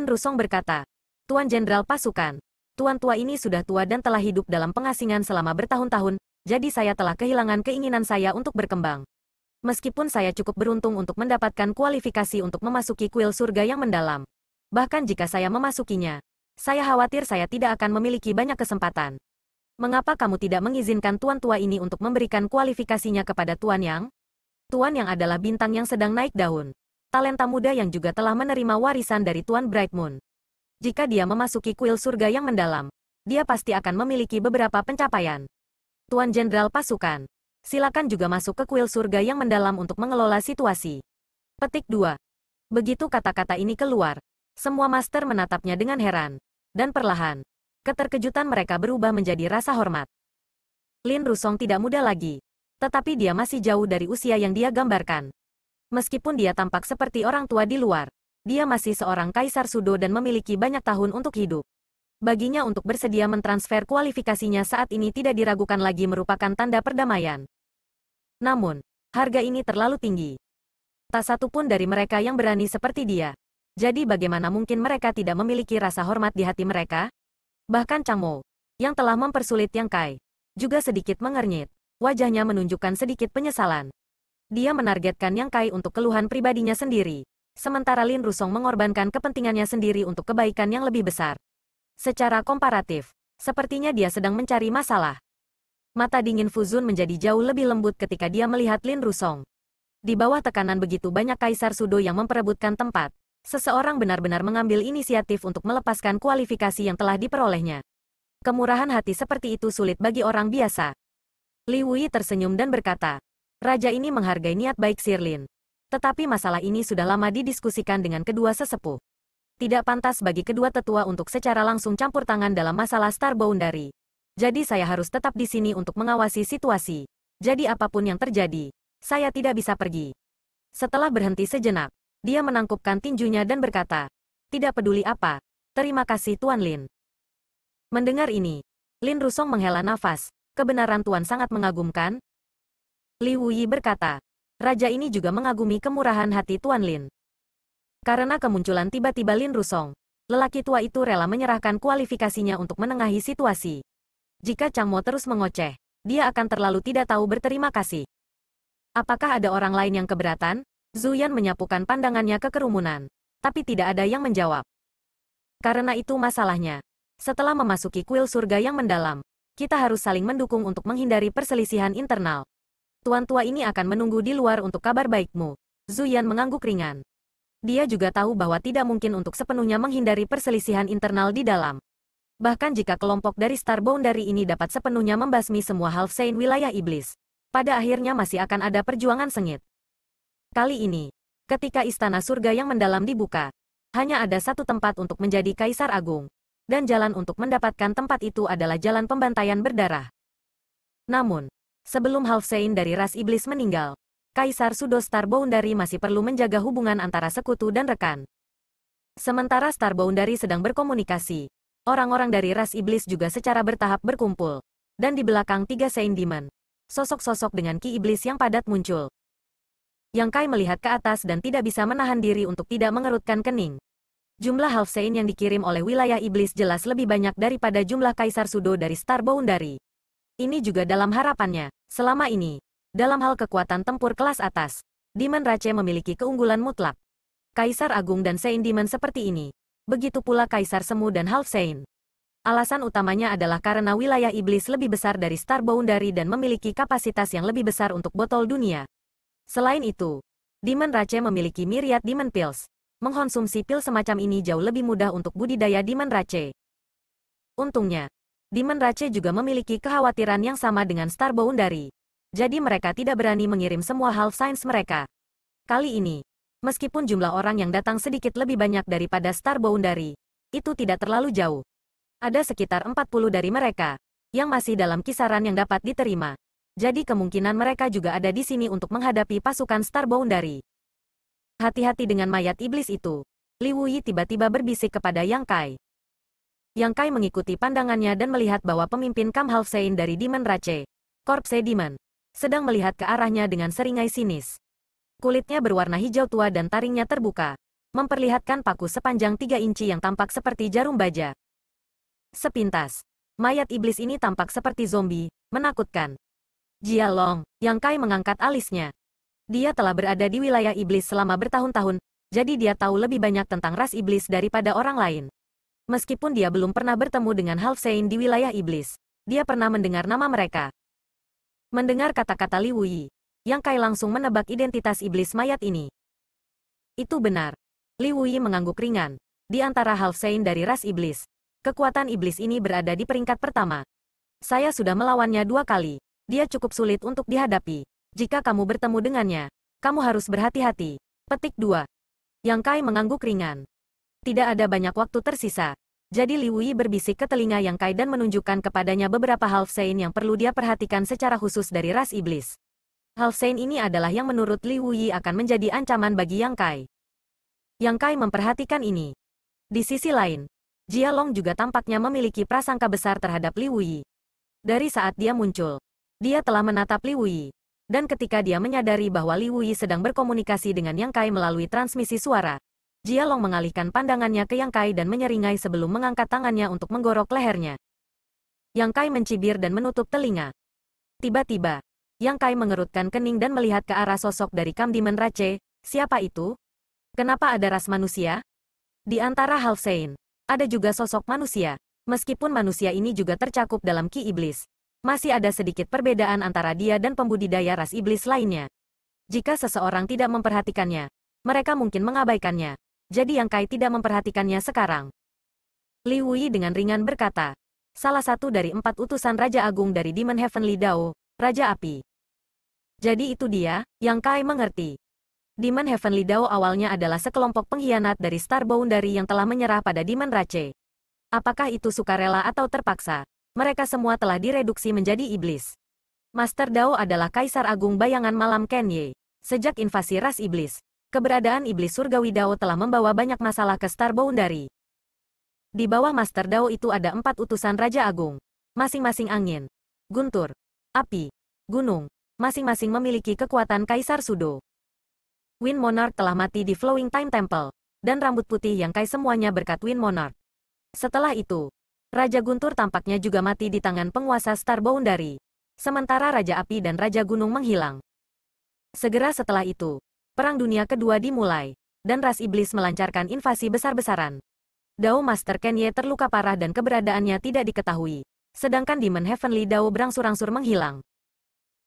Lin Rusong berkata, Tuan Jenderal Pasukan, Tuan tua ini sudah tua dan telah hidup dalam pengasingan selama bertahun-tahun, jadi saya telah kehilangan keinginan saya untuk berkembang. Meskipun saya cukup beruntung untuk mendapatkan kualifikasi untuk memasuki kuil surga yang mendalam. Bahkan jika saya memasukinya, saya khawatir saya tidak akan memiliki banyak kesempatan. Mengapa kamu tidak mengizinkan tuan tua ini untuk memberikan kualifikasinya kepada Tuan Yang? Tuan Yang adalah bintang yang sedang naik daun. Talenta muda yang juga telah menerima warisan dari Tuan Bright Moon. Jika dia memasuki kuil surga yang mendalam, dia pasti akan memiliki beberapa pencapaian. Tuan Jenderal Pasukan, silakan juga masuk ke kuil surga yang mendalam untuk mengelola situasi. Petik 2. Begitu kata-kata ini keluar, semua master menatapnya dengan heran. Dan perlahan, keterkejutan mereka berubah menjadi rasa hormat. Lin Rusong tidak muda lagi, tetapi dia masih jauh dari usia yang dia gambarkan. Meskipun dia tampak seperti orang tua di luar, dia masih seorang kaisar Sudo dan memiliki banyak tahun untuk hidup. Baginya untuk bersedia mentransfer kualifikasinya saat ini tidak diragukan lagi merupakan tanda perdamaian. Namun, harga ini terlalu tinggi. Tak satu pun dari mereka yang berani seperti dia. Jadi bagaimana mungkin mereka tidak memiliki rasa hormat di hati mereka? Bahkan Chang Mo, yang telah mempersulit Yang Kai, juga sedikit mengernyit. Wajahnya menunjukkan sedikit penyesalan. Dia menargetkan Yang Kai untuk keluhan pribadinya sendiri, sementara Lin Rusong mengorbankan kepentingannya sendiri untuk kebaikan yang lebih besar. Secara komparatif, sepertinya dia sedang mencari masalah. Mata dingin Fu Zun menjadi jauh lebih lembut ketika dia melihat Lin Rusong. Di bawah tekanan begitu banyak kaisar Sudo yang memperebutkan tempat, seseorang benar-benar mengambil inisiatif untuk melepaskan kualifikasi yang telah diperolehnya. Kemurahan hati seperti itu sulit bagi orang biasa. Li Wui tersenyum dan berkata, Raja ini menghargai niat baik Sir Lin. Tetapi masalah ini sudah lama didiskusikan dengan kedua sesepuh. Tidak pantas bagi kedua tetua untuk secara langsung campur tangan dalam masalah Star Boundary. Jadi saya harus tetap di sini untuk mengawasi situasi. Jadi apapun yang terjadi, saya tidak bisa pergi. Setelah berhenti sejenak, dia menangkupkan tinjunya dan berkata, tidak peduli apa, terima kasih Tuan Lin. Mendengar ini, Lin Rusong menghela nafas, kebenaran Tuan sangat mengagumkan. Li Wuyi berkata, Raja ini juga mengagumi kemurahan hati Tuan Lin. Karena kemunculan tiba-tiba Lin Rusong, lelaki tua itu rela menyerahkan kualifikasinya untuk menengahi situasi. Jika Chang Mo terus mengoceh, dia akan terlalu tidak tahu berterima kasih. Apakah ada orang lain yang keberatan? Zhu Yan menyapukan pandangannya ke kerumunan, tapi tidak ada yang menjawab. Karena itu masalahnya. Setelah memasuki kuil surga yang mendalam, kita harus saling mendukung untuk menghindari perselisihan internal. Tuan tua ini akan menunggu di luar untuk kabar baikmu. Zhu Yan mengangguk ringan. Dia juga tahu bahwa tidak mungkin untuk sepenuhnya menghindari perselisihan internal di dalam. Bahkan jika kelompok dari Star Boundary ini dapat sepenuhnya membasmi semua Half Saint wilayah iblis, pada akhirnya masih akan ada perjuangan sengit. Kali ini, ketika istana surga yang mendalam dibuka, hanya ada satu tempat untuk menjadi Kaisar Agung, dan jalan untuk mendapatkan tempat itu adalah jalan pembantaian berdarah. Namun, sebelum Half Saint dari ras iblis meninggal, Kaisar Sudo Star Boundary masih perlu menjaga hubungan antara sekutu dan rekan. Sementara Star Boundary sedang berkomunikasi, orang-orang dari ras iblis juga secara bertahap berkumpul, dan di belakang tiga Saint Demon, sosok-sosok dengan ki iblis yang padat muncul. Yang Kai melihat ke atas dan tidak bisa menahan diri untuk tidak mengerutkan kening. Jumlah Half Saint yang dikirim oleh wilayah iblis jelas lebih banyak daripada jumlah Kaisar Sudo dari Star Boundary. Ini juga dalam harapannya, selama ini, dalam hal kekuatan tempur kelas atas, Demon Rache memiliki keunggulan mutlak. Kaisar Agung dan Saint Demon seperti ini. Begitu pula Kaisar Semu dan Half Saint. Alasan utamanya adalah karena wilayah iblis lebih besar dari Star Boundary dan memiliki kapasitas yang lebih besar untuk botol dunia. Selain itu, Demon Rache memiliki myriad Demon Pills. Mengkonsumsi pil semacam ini jauh lebih mudah untuk budidaya Demon Rache. Untungnya, Demon Rache juga memiliki kekhawatiran yang sama dengan Star Boundary. Jadi mereka tidak berani mengirim semua Half Saints mereka. Kali ini, meskipun jumlah orang yang datang sedikit lebih banyak daripada Star Boundary, itu tidak terlalu jauh. Ada sekitar 40 dari mereka, yang masih dalam kisaran yang dapat diterima. Jadi kemungkinan mereka juga ada di sini untuk menghadapi pasukan Star Boundary. Hati-hati dengan mayat iblis itu. Li Wuyi tiba-tiba berbisik kepada Yang Kai. Yang Kai mengikuti pandangannya dan melihat bahwa pemimpin Kam Half Saint dari Demon Rache, Corpse Demon, sedang melihat ke arahnya dengan seringai sinis. Kulitnya berwarna hijau tua dan taringnya terbuka. memperlihatkan paku sepanjang 3 inci yang tampak seperti jarum baja. Sepintas, mayat iblis ini tampak seperti zombie, menakutkan. Jia Long, Yang Kai mengangkat alisnya. Dia telah berada di wilayah iblis selama bertahun-tahun, jadi dia tahu lebih banyak tentang ras iblis daripada orang lain. Meskipun dia belum pernah bertemu dengan Half Saint di wilayah iblis, dia pernah mendengar nama mereka. Mendengar kata-kata Li Wuyi, Yang Kai langsung menebak identitas iblis mayat ini. Itu benar. Li Wuyi mengangguk ringan. Di antara Half Saint dari ras iblis, kekuatan iblis ini berada di peringkat pertama. Saya sudah melawannya 2 kali. Dia cukup sulit untuk dihadapi. Jika kamu bertemu dengannya, kamu harus berhati-hati. Petik 2. Yang Kai mengangguk ringan. Tidak ada banyak waktu tersisa. Jadi Li Wuyi berbisik ke telinga Yang Kai dan menunjukkan kepadanya beberapa Half Saint yang perlu dia perhatikan secara khusus dari ras iblis. Half Saint ini adalah yang menurut Li Wuyi akan menjadi ancaman bagi Yang Kai. Yang Kai memperhatikan ini. Di sisi lain, Jia Long juga tampaknya memiliki prasangka besar terhadap Li Wuyi. Dari saat dia muncul, dia telah menatap Li Wuyi. Dan ketika dia menyadari bahwa Li Wuyi sedang berkomunikasi dengan Yang Kai melalui transmisi suara, Jia Long mengalihkan pandangannya ke Yang Kai dan menyeringai sebelum mengangkat tangannya untuk menggorok lehernya. Yang Kai mencibir dan menutup telinga. Tiba-tiba, Yang Kai mengerutkan kening dan melihat ke arah sosok dari Kam Demon Rache. Siapa itu? Kenapa ada ras manusia? Di antara Half Saint, ada juga sosok manusia. Meskipun manusia ini juga tercakup dalam ki iblis, masih ada sedikit perbedaan antara dia dan pembudidaya ras iblis lainnya. Jika seseorang tidak memperhatikannya, mereka mungkin mengabaikannya. Jadi Yang Kai tidak memperhatikannya sekarang. Li Wuyi dengan ringan berkata, salah satu dari 4 utusan Raja Agung dari Demon Heavenly Dao, Raja Api. Jadi itu dia. Yang Kai mengerti. Demon Heavenly Dao awalnya adalah sekelompok pengkhianat dari Star Boundary yang telah menyerah pada Demon Rache. Apakah itu sukarela atau terpaksa? Mereka semua telah direduksi menjadi iblis. Master Dao adalah Kaisar Agung Bayangan Malam Kenye. Sejak invasi ras iblis, keberadaan iblis surgawi Dao telah membawa banyak masalah ke Star Boundary. Di bawah Master Dao itu ada 4 utusan Raja Agung. Masing-masing angin, guntur, api, gunung, masing-masing memiliki kekuatan Kaisar Sudo. Wind Monarch telah mati di Flowing Time Temple, dan rambut putih Yang Kai semuanya berkat Wind Monarch. Setelah itu, Raja Guntur tampaknya juga mati di tangan penguasa Star Boundary. Sementara Raja Api dan Raja Gunung menghilang. Segera setelah itu, Perang Dunia Kedua dimulai, dan ras iblis melancarkan invasi besar-besaran. Dao Master Kenye terluka parah dan keberadaannya tidak diketahui, sedangkan Demon Heavenly Dao berangsur-angsur menghilang.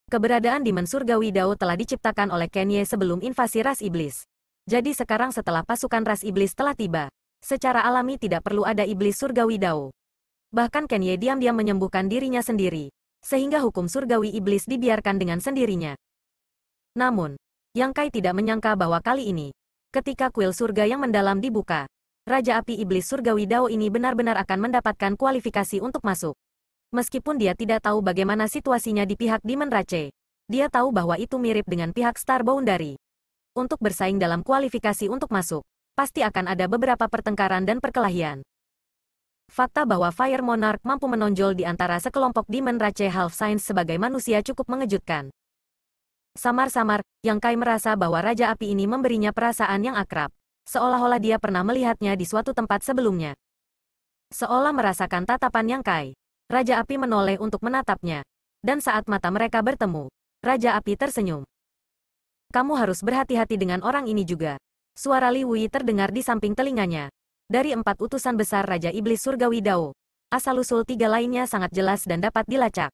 Keberadaan Demon Surgawi Dao telah diciptakan oleh Kenye sebelum invasi ras iblis. Jadi sekarang setelah pasukan ras iblis telah tiba, secara alami tidak perlu ada iblis surgawi Dao. Bahkan Kenye diam-diam menyembuhkan dirinya sendiri, sehingga hukum surgawi iblis dibiarkan dengan sendirinya. Namun, Yang Kai tidak menyangka bahwa kali ini, ketika kuil surga yang mendalam dibuka, Raja Api Iblis Surgawi Dao ini benar-benar akan mendapatkan kualifikasi untuk masuk. Meskipun dia tidak tahu bagaimana situasinya di pihak Demon Rache, dia tahu bahwa itu mirip dengan pihak Star Boundary. Untuk bersaing dalam kualifikasi untuk masuk, pasti akan ada beberapa pertengkaran dan perkelahian. Fakta bahwa Fire Monarch mampu menonjol di antara sekelompok Demon Rache Half Saint sebagai manusia cukup mengejutkan. Samar-samar, Yang Kai merasa bahwa Raja Api ini memberinya perasaan yang akrab, seolah-olah dia pernah melihatnya di suatu tempat sebelumnya. Seolah merasakan tatapan Yang Kai, Raja Api menoleh untuk menatapnya. Dan saat mata mereka bertemu, Raja Api tersenyum. Kamu harus berhati-hati dengan orang ini juga. Suara Li Wuyi terdengar di samping telinganya. Dari 4 utusan besar Raja Iblis Surgawi Dao, asal-usul 3 lainnya sangat jelas dan dapat dilacak.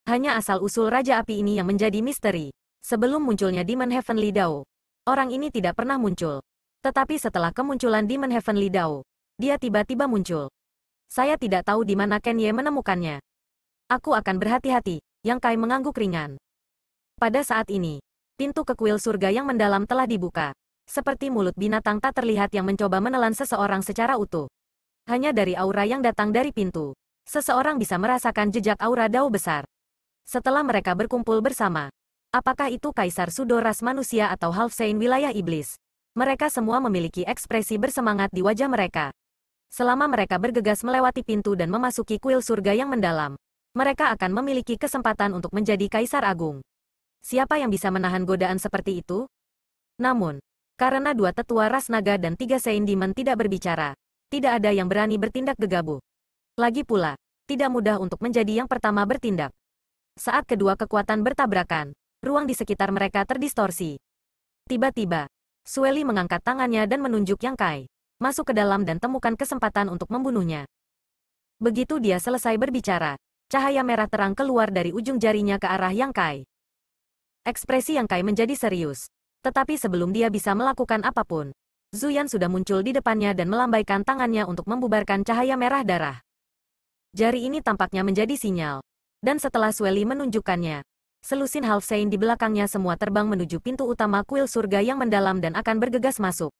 Hanya asal-usul Raja Api ini yang menjadi misteri. Sebelum munculnya Demon Heavenly Dao, orang ini tidak pernah muncul. Tetapi setelah kemunculan Demon Heavenly Dao, dia tiba-tiba muncul. Saya tidak tahu di mana Kenye menemukannya. Aku akan berhati-hati. Yang Kai mengangguk ringan. Pada saat ini, pintu ke kuil surga yang mendalam telah dibuka. Seperti mulut binatang tak terlihat yang mencoba menelan seseorang secara utuh. Hanya dari aura yang datang dari pintu, seseorang bisa merasakan jejak aura Dao besar. Setelah mereka berkumpul bersama, apakah itu Kaisar Sudo ras manusia atau Half Saint wilayah iblis? Mereka semua memiliki ekspresi bersemangat di wajah mereka. Selama mereka bergegas melewati pintu dan memasuki kuil surga yang mendalam, mereka akan memiliki kesempatan untuk menjadi Kaisar Agung. Siapa yang bisa menahan godaan seperti itu? Namun, Karena dua tetua ras naga dan tiga Saint Demon tidak berbicara, tidak ada yang berani bertindak gegabah. Lagi pula, tidak mudah untuk menjadi yang pertama bertindak. Saat kedua kekuatan bertabrakan, ruang di sekitar mereka terdistorsi. Tiba-tiba, Sueli mengangkat tangannya dan menunjuk Yang Kai. Masuk ke dalam dan temukan kesempatan untuk membunuhnya. Begitu dia selesai berbicara, cahaya merah terang keluar dari ujung jarinya ke arah Yang Kai. Ekspresi Yang Kai menjadi serius. Tetapi sebelum dia bisa melakukan apapun, Zuyan sudah muncul di depannya dan melambaikan tangannya untuk membubarkan cahaya merah darah. Jari ini tampaknya menjadi sinyal. Dan setelah Sueli menunjukkannya, selusin Half Saint di belakangnya semua terbang menuju pintu utama kuil surga yang mendalam dan akan bergegas masuk.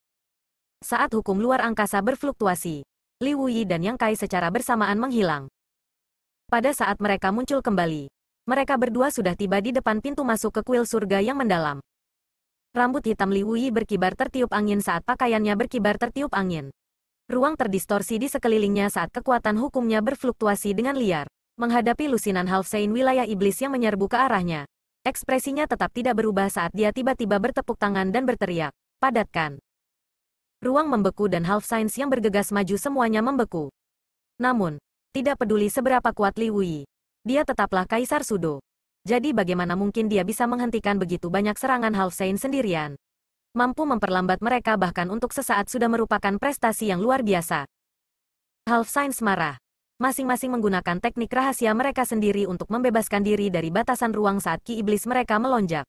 Saat hukum luar angkasa berfluktuasi, Li Wuyi dan Yang Kai secara bersamaan menghilang. Pada saat mereka muncul kembali, mereka berdua sudah tiba di depan pintu masuk ke kuil surga yang mendalam. Rambut hitam Li Wuyi berkibar tertiup angin saat pakaiannya berkibar tertiup angin. Ruang terdistorsi di sekelilingnya saat kekuatan hukumnya berfluktuasi dengan liar. Menghadapi lusinan Half Saint wilayah iblis yang menyerbu ke arahnya. Ekspresinya tetap tidak berubah saat dia tiba-tiba bertepuk tangan dan berteriak, "Padatkan!" Ruang membeku dan Half Saints yang bergegas maju semuanya membeku. Namun, tidak peduli seberapa kuat Li Wuyi, dia tetaplah Kaisar Sudo. Jadi bagaimana mungkin dia bisa menghentikan begitu banyak serangan Half Saint sendirian? Mampu memperlambat mereka bahkan untuk sesaat sudah merupakan prestasi yang luar biasa. Half Saints marah. Masing-masing menggunakan teknik rahasia mereka sendiri untuk membebaskan diri dari batasan ruang saat ki iblis mereka melonjak.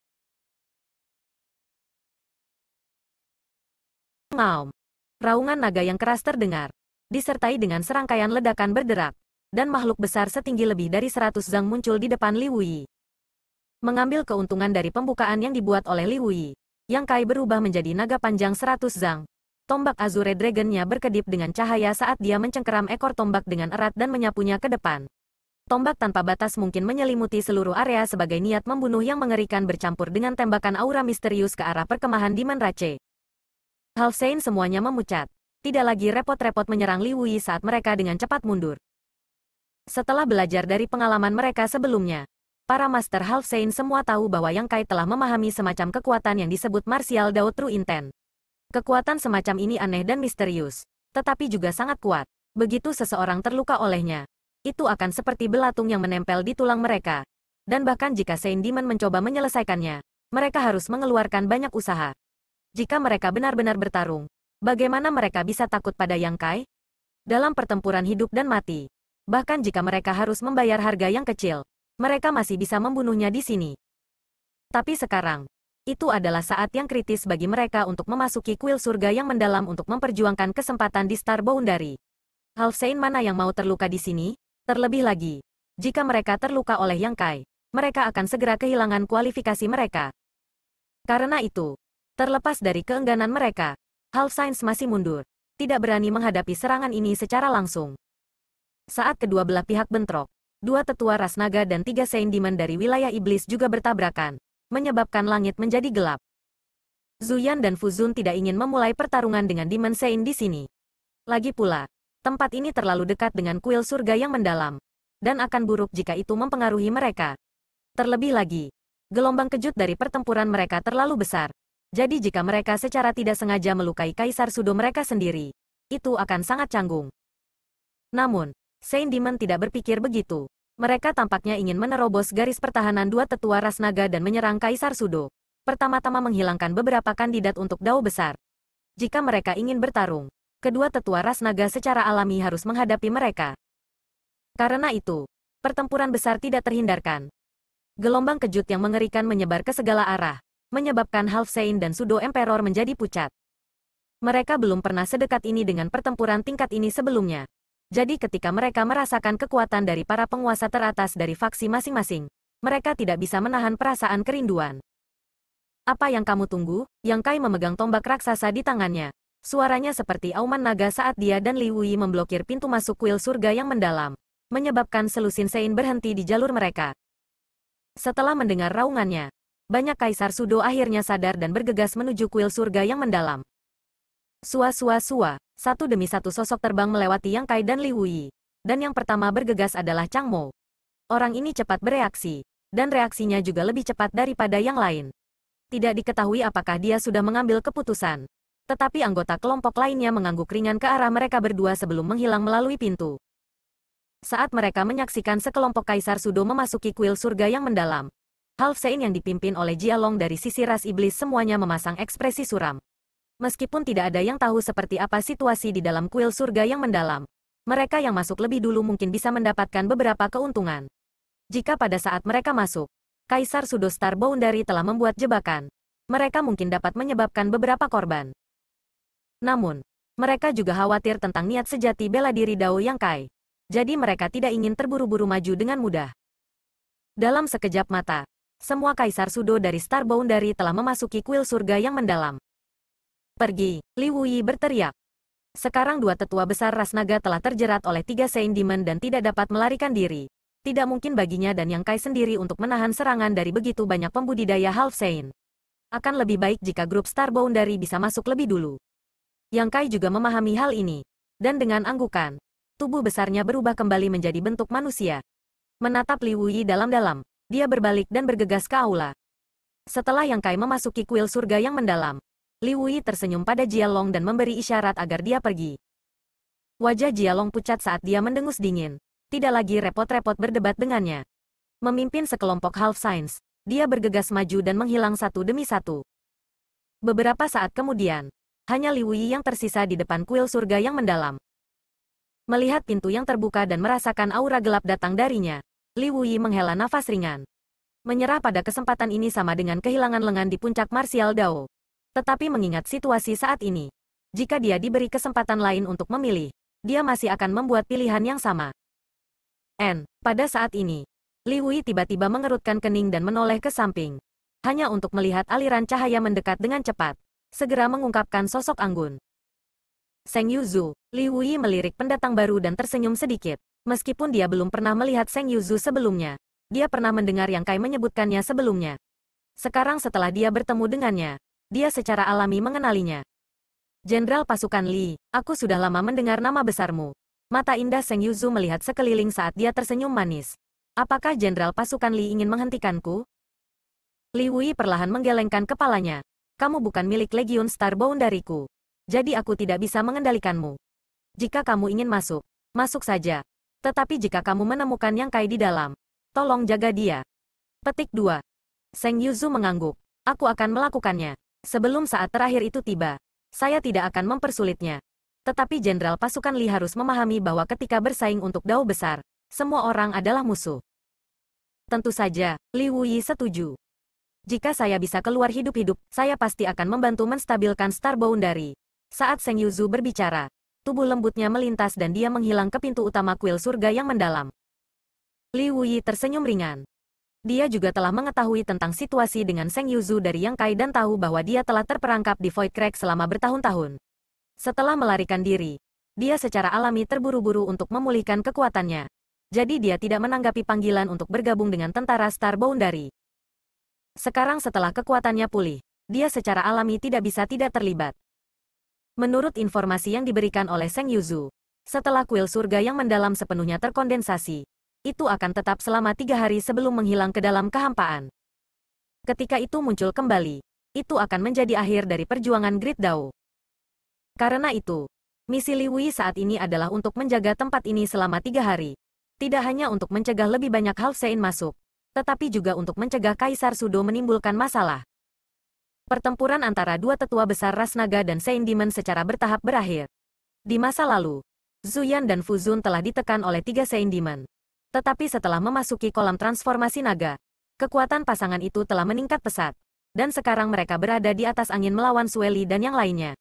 Ngaum. Raungan naga yang keras terdengar, disertai dengan serangkaian ledakan berderak, dan makhluk besar setinggi lebih dari 100 zang muncul di depan Li Wuyi. Mengambil keuntungan dari pembukaan yang dibuat oleh Li Wuyi, Yang Kai berubah menjadi naga panjang 100 zang. Tombak Azure Dragon-nya berkedip dengan cahaya saat dia mencengkeram ekor tombak dengan erat dan menyapunya ke depan. Tombak tanpa batas mungkin menyelimuti seluruh area sebagai niat membunuh yang mengerikan bercampur dengan tembakan aura misterius ke arah perkemahan Demon Rache. Half Saint semuanya memucat. Tidak lagi repot-repot menyerang Li Wuyi saat mereka dengan cepat mundur. Setelah belajar dari pengalaman mereka sebelumnya, para Master Half Saint semua tahu bahwa Yang Kai telah memahami semacam kekuatan yang disebut Martial Dao True Intent. Kekuatan semacam ini aneh dan misterius, tetapi juga sangat kuat. Begitu seseorang terluka olehnya, itu akan seperti belatung yang menempel di tulang mereka. Dan bahkan jika Saint Demon mencoba menyelesaikannya, mereka harus mengeluarkan banyak usaha. Jika mereka benar-benar bertarung, bagaimana mereka bisa takut pada Yang Kai? Dalam pertempuran hidup dan mati, bahkan jika mereka harus membayar harga yang kecil, mereka masih bisa membunuhnya di sini. Tapi sekarang, itu adalah saat yang kritis bagi mereka untuk memasuki kuil surga yang mendalam untuk memperjuangkan kesempatan di Star Boundary. Half Saint mana yang mau terluka di sini? Terlebih lagi, jika mereka terluka oleh Yang Kai, mereka akan segera kehilangan kualifikasi mereka. Karena itu, terlepas dari keengganan mereka, Half Saints masih mundur, tidak berani menghadapi serangan ini secara langsung. Saat kedua belah pihak bentrok, dua tetua ras naga dan tiga Saint Demon dari wilayah iblis juga bertabrakan, menyebabkan langit menjadi gelap. Zuyan dan Fuzun tidak ingin memulai pertarungan dengan Demon Saint di sini. Lagi pula, tempat ini terlalu dekat dengan kuil surga yang mendalam, dan akan buruk jika itu mempengaruhi mereka. Terlebih lagi, gelombang kejut dari pertempuran mereka terlalu besar. Jadi jika mereka secara tidak sengaja melukai Kaisar Sudo mereka sendiri, itu akan sangat canggung. Namun, Saint Demon tidak berpikir begitu. Mereka tampaknya ingin menerobos garis pertahanan dua tetua ras naga dan menyerang Kaisar Sudo. Pertama-tama menghilangkan beberapa kandidat untuk dao besar. Jika mereka ingin bertarung, kedua tetua ras naga secara alami harus menghadapi mereka. Karena itu, pertempuran besar tidak terhindarkan. Gelombang kejut yang mengerikan menyebar ke segala arah, menyebabkan Half Saint dan Sudo Emperor menjadi pucat. Mereka belum pernah sedekat ini dengan pertempuran tingkat ini sebelumnya. Jadi ketika mereka merasakan kekuatan dari para penguasa teratas dari faksi masing-masing, mereka tidak bisa menahan perasaan kerinduan. Apa yang kamu tunggu? Yang Kai memegang tombak raksasa di tangannya. Suaranya seperti auman naga saat dia dan Li Wuyi memblokir pintu masuk kuil surga yang mendalam, menyebabkan selusin Saint berhenti di jalur mereka. Setelah mendengar raungannya, banyak Kaisar Sudo akhirnya sadar dan bergegas menuju kuil surga yang mendalam. Sua, satu demi satu sosok terbang melewati Yang Kai dan Li Wuyi. Dan yang pertama bergegas adalah Chang Mo. Orang ini cepat bereaksi, dan reaksinya juga lebih cepat daripada yang lain. Tidak diketahui apakah dia sudah mengambil keputusan. Tetapi anggota kelompok lainnya mengangguk ringan ke arah mereka berdua sebelum menghilang melalui pintu. Saat mereka menyaksikan sekelompok kaisar Sudo memasuki kuil surga yang mendalam, Half Saint yang dipimpin oleh Jialong dari sisi ras iblis semuanya memasang ekspresi suram. Meskipun tidak ada yang tahu seperti apa situasi di dalam kuil surga yang mendalam, mereka yang masuk lebih dulu mungkin bisa mendapatkan beberapa keuntungan. Jika pada saat mereka masuk, Kaisar Sudo Star Boundary telah membuat jebakan, mereka mungkin dapat menyebabkan beberapa korban. Namun, mereka juga khawatir tentang niat sejati bela diri Dao Yang Kai. Jadi mereka tidak ingin terburu-buru maju dengan mudah. Dalam sekejap mata, semua Kaisar Sudo dari Star Boundary telah memasuki kuil surga yang mendalam. Pergi, Li Wuyi berteriak. Sekarang dua tetua besar ras naga telah terjerat oleh 3 Saint Demon dan tidak dapat melarikan diri. Tidak mungkin baginya dan Yang Kai sendiri untuk menahan serangan dari begitu banyak pembudidaya Half Saint. Akan lebih baik jika grup Star Boundary bisa masuk lebih dulu. Yang Kai juga memahami hal ini. Dan dengan anggukan, tubuh besarnya berubah kembali menjadi bentuk manusia. Menatap Li Wuyi dalam-dalam, dia berbalik dan bergegas ke aula. Setelah Yang Kai memasuki kuil surga yang mendalam, Li Wuyi tersenyum pada Jialong dan memberi isyarat agar dia pergi. Wajah Jialong pucat saat dia mendengus dingin. Tidak lagi repot-repot berdebat dengannya. Memimpin sekelompok Half Saints, dia bergegas maju dan menghilang satu demi satu. Beberapa saat kemudian, hanya Li Wuyi yang tersisa di depan kuil surga yang mendalam. Melihat pintu yang terbuka dan merasakan aura gelap datang darinya, Li Wuyi menghela nafas ringan. Menyerah pada kesempatan ini sama dengan kehilangan lengan di puncak martial Dao. Tetapi mengingat situasi saat ini, jika dia diberi kesempatan lain untuk memilih, dia masih akan membuat pilihan yang sama. Pada saat ini, Li Wuyi tiba-tiba mengerutkan kening dan menoleh ke samping. Hanya untuk melihat aliran cahaya mendekat dengan cepat, segera mengungkapkan sosok anggun. Seng Yuzu, Li Wuyi melirik pendatang baru dan tersenyum sedikit. Meskipun dia belum pernah melihat Seng Yuzu sebelumnya, dia pernah mendengar Yang Kai menyebutkannya sebelumnya. Sekarang setelah dia bertemu dengannya, dia secara alami mengenalinya. Jenderal Pasukan Li, aku sudah lama mendengar nama besarmu. Mata indah Seng Yuzu melihat sekeliling saat dia tersenyum manis. Apakah Jenderal Pasukan Li ingin menghentikanku? Li Wuyi perlahan menggelengkan kepalanya. Kamu bukan milik Legiun Star Boundary-ku. Jadi aku tidak bisa mengendalikanmu. Jika kamu ingin masuk, masuk saja. Tetapi jika kamu menemukan Yang Kai di dalam, tolong jaga dia. Petik 2. Seng Yuzu mengangguk. Aku akan melakukannya. Sebelum saat terakhir itu tiba, saya tidak akan mempersulitnya. Tetapi Jenderal Pasukan Li harus memahami bahwa ketika bersaing untuk Dao besar, semua orang adalah musuh. Tentu saja, Li Wuyi setuju. Jika saya bisa keluar hidup-hidup, saya pasti akan membantu menstabilkan Star Boundary. Saat Seng Yuzu berbicara, tubuh lembutnya melintas dan dia menghilang ke pintu utama kuil surga yang mendalam. Li Wuyi tersenyum ringan. Dia juga telah mengetahui tentang situasi dengan Seng Yuzu dari Yang Kai dan tahu bahwa dia telah terperangkap di Void Crack selama bertahun-tahun. Setelah melarikan diri, dia secara alami terburu-buru untuk memulihkan kekuatannya. Jadi dia tidak menanggapi panggilan untuk bergabung dengan tentara Star Boundary. Sekarang setelah kekuatannya pulih, dia secara alami tidak bisa tidak terlibat. Menurut informasi yang diberikan oleh Seng Yuzu, setelah kuil surga yang mendalam sepenuhnya terkondensasi, itu akan tetap selama 3 hari sebelum menghilang ke dalam kehampaan. Ketika itu muncul kembali, itu akan menjadi akhir dari perjuangan Great Dao. Karena itu, misi Li Wuyi saat ini adalah untuk menjaga tempat ini selama 3 hari. Tidak hanya untuk mencegah lebih banyak Half Saint masuk, tetapi juga untuk mencegah Kaisar Sudo menimbulkan masalah. Pertempuran antara dua tetua besar ras naga dan Saint Demon secara bertahap berakhir. Di masa lalu, Zuyan dan Fuzun telah ditekan oleh 3 Saint Demon. Tetapi setelah memasuki kolam transformasi naga, kekuatan pasangan itu telah meningkat pesat, dan sekarang mereka berada di atas angin melawan Sueli dan yang lainnya.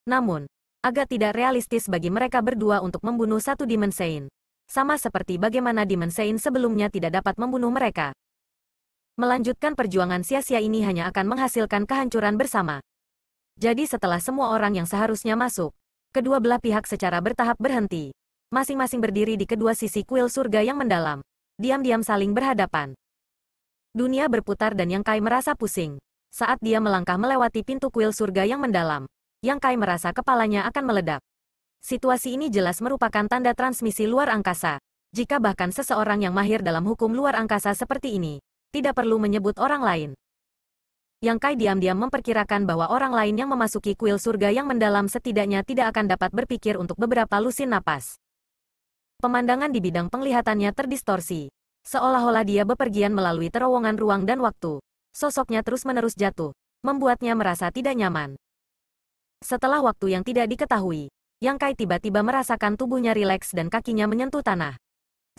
Namun, agak tidak realistis bagi mereka berdua untuk membunuh satu Demon Saint. Sama seperti bagaimana Demon Saint sebelumnya tidak dapat membunuh mereka. Melanjutkan perjuangan sia-sia ini hanya akan menghasilkan kehancuran bersama. Jadi setelah semua orang yang seharusnya masuk, kedua belah pihak secara bertahap berhenti. Masing-masing berdiri di kedua sisi kuil surga yang mendalam. Diam-diam saling berhadapan. Dunia berputar dan Yang Kai merasa pusing. Saat dia melangkah melewati pintu kuil surga yang mendalam, Yang Kai merasa kepalanya akan meledak. Situasi ini jelas merupakan tanda transmisi luar angkasa. Jika bahkan seseorang yang mahir dalam hukum luar angkasa seperti ini, tidak perlu menyebut orang lain. Yang Kai diam-diam memperkirakan bahwa orang lain yang memasuki kuil surga yang mendalam setidaknya tidak akan dapat berpikir untuk beberapa lusin napas. Pemandangan di bidang penglihatannya terdistorsi. Seolah-olah dia bepergian melalui terowongan ruang dan waktu. Sosoknya terus-menerus jatuh, membuatnya merasa tidak nyaman. Setelah waktu yang tidak diketahui, Yang Kai tiba-tiba merasakan tubuhnya rileks dan kakinya menyentuh tanah.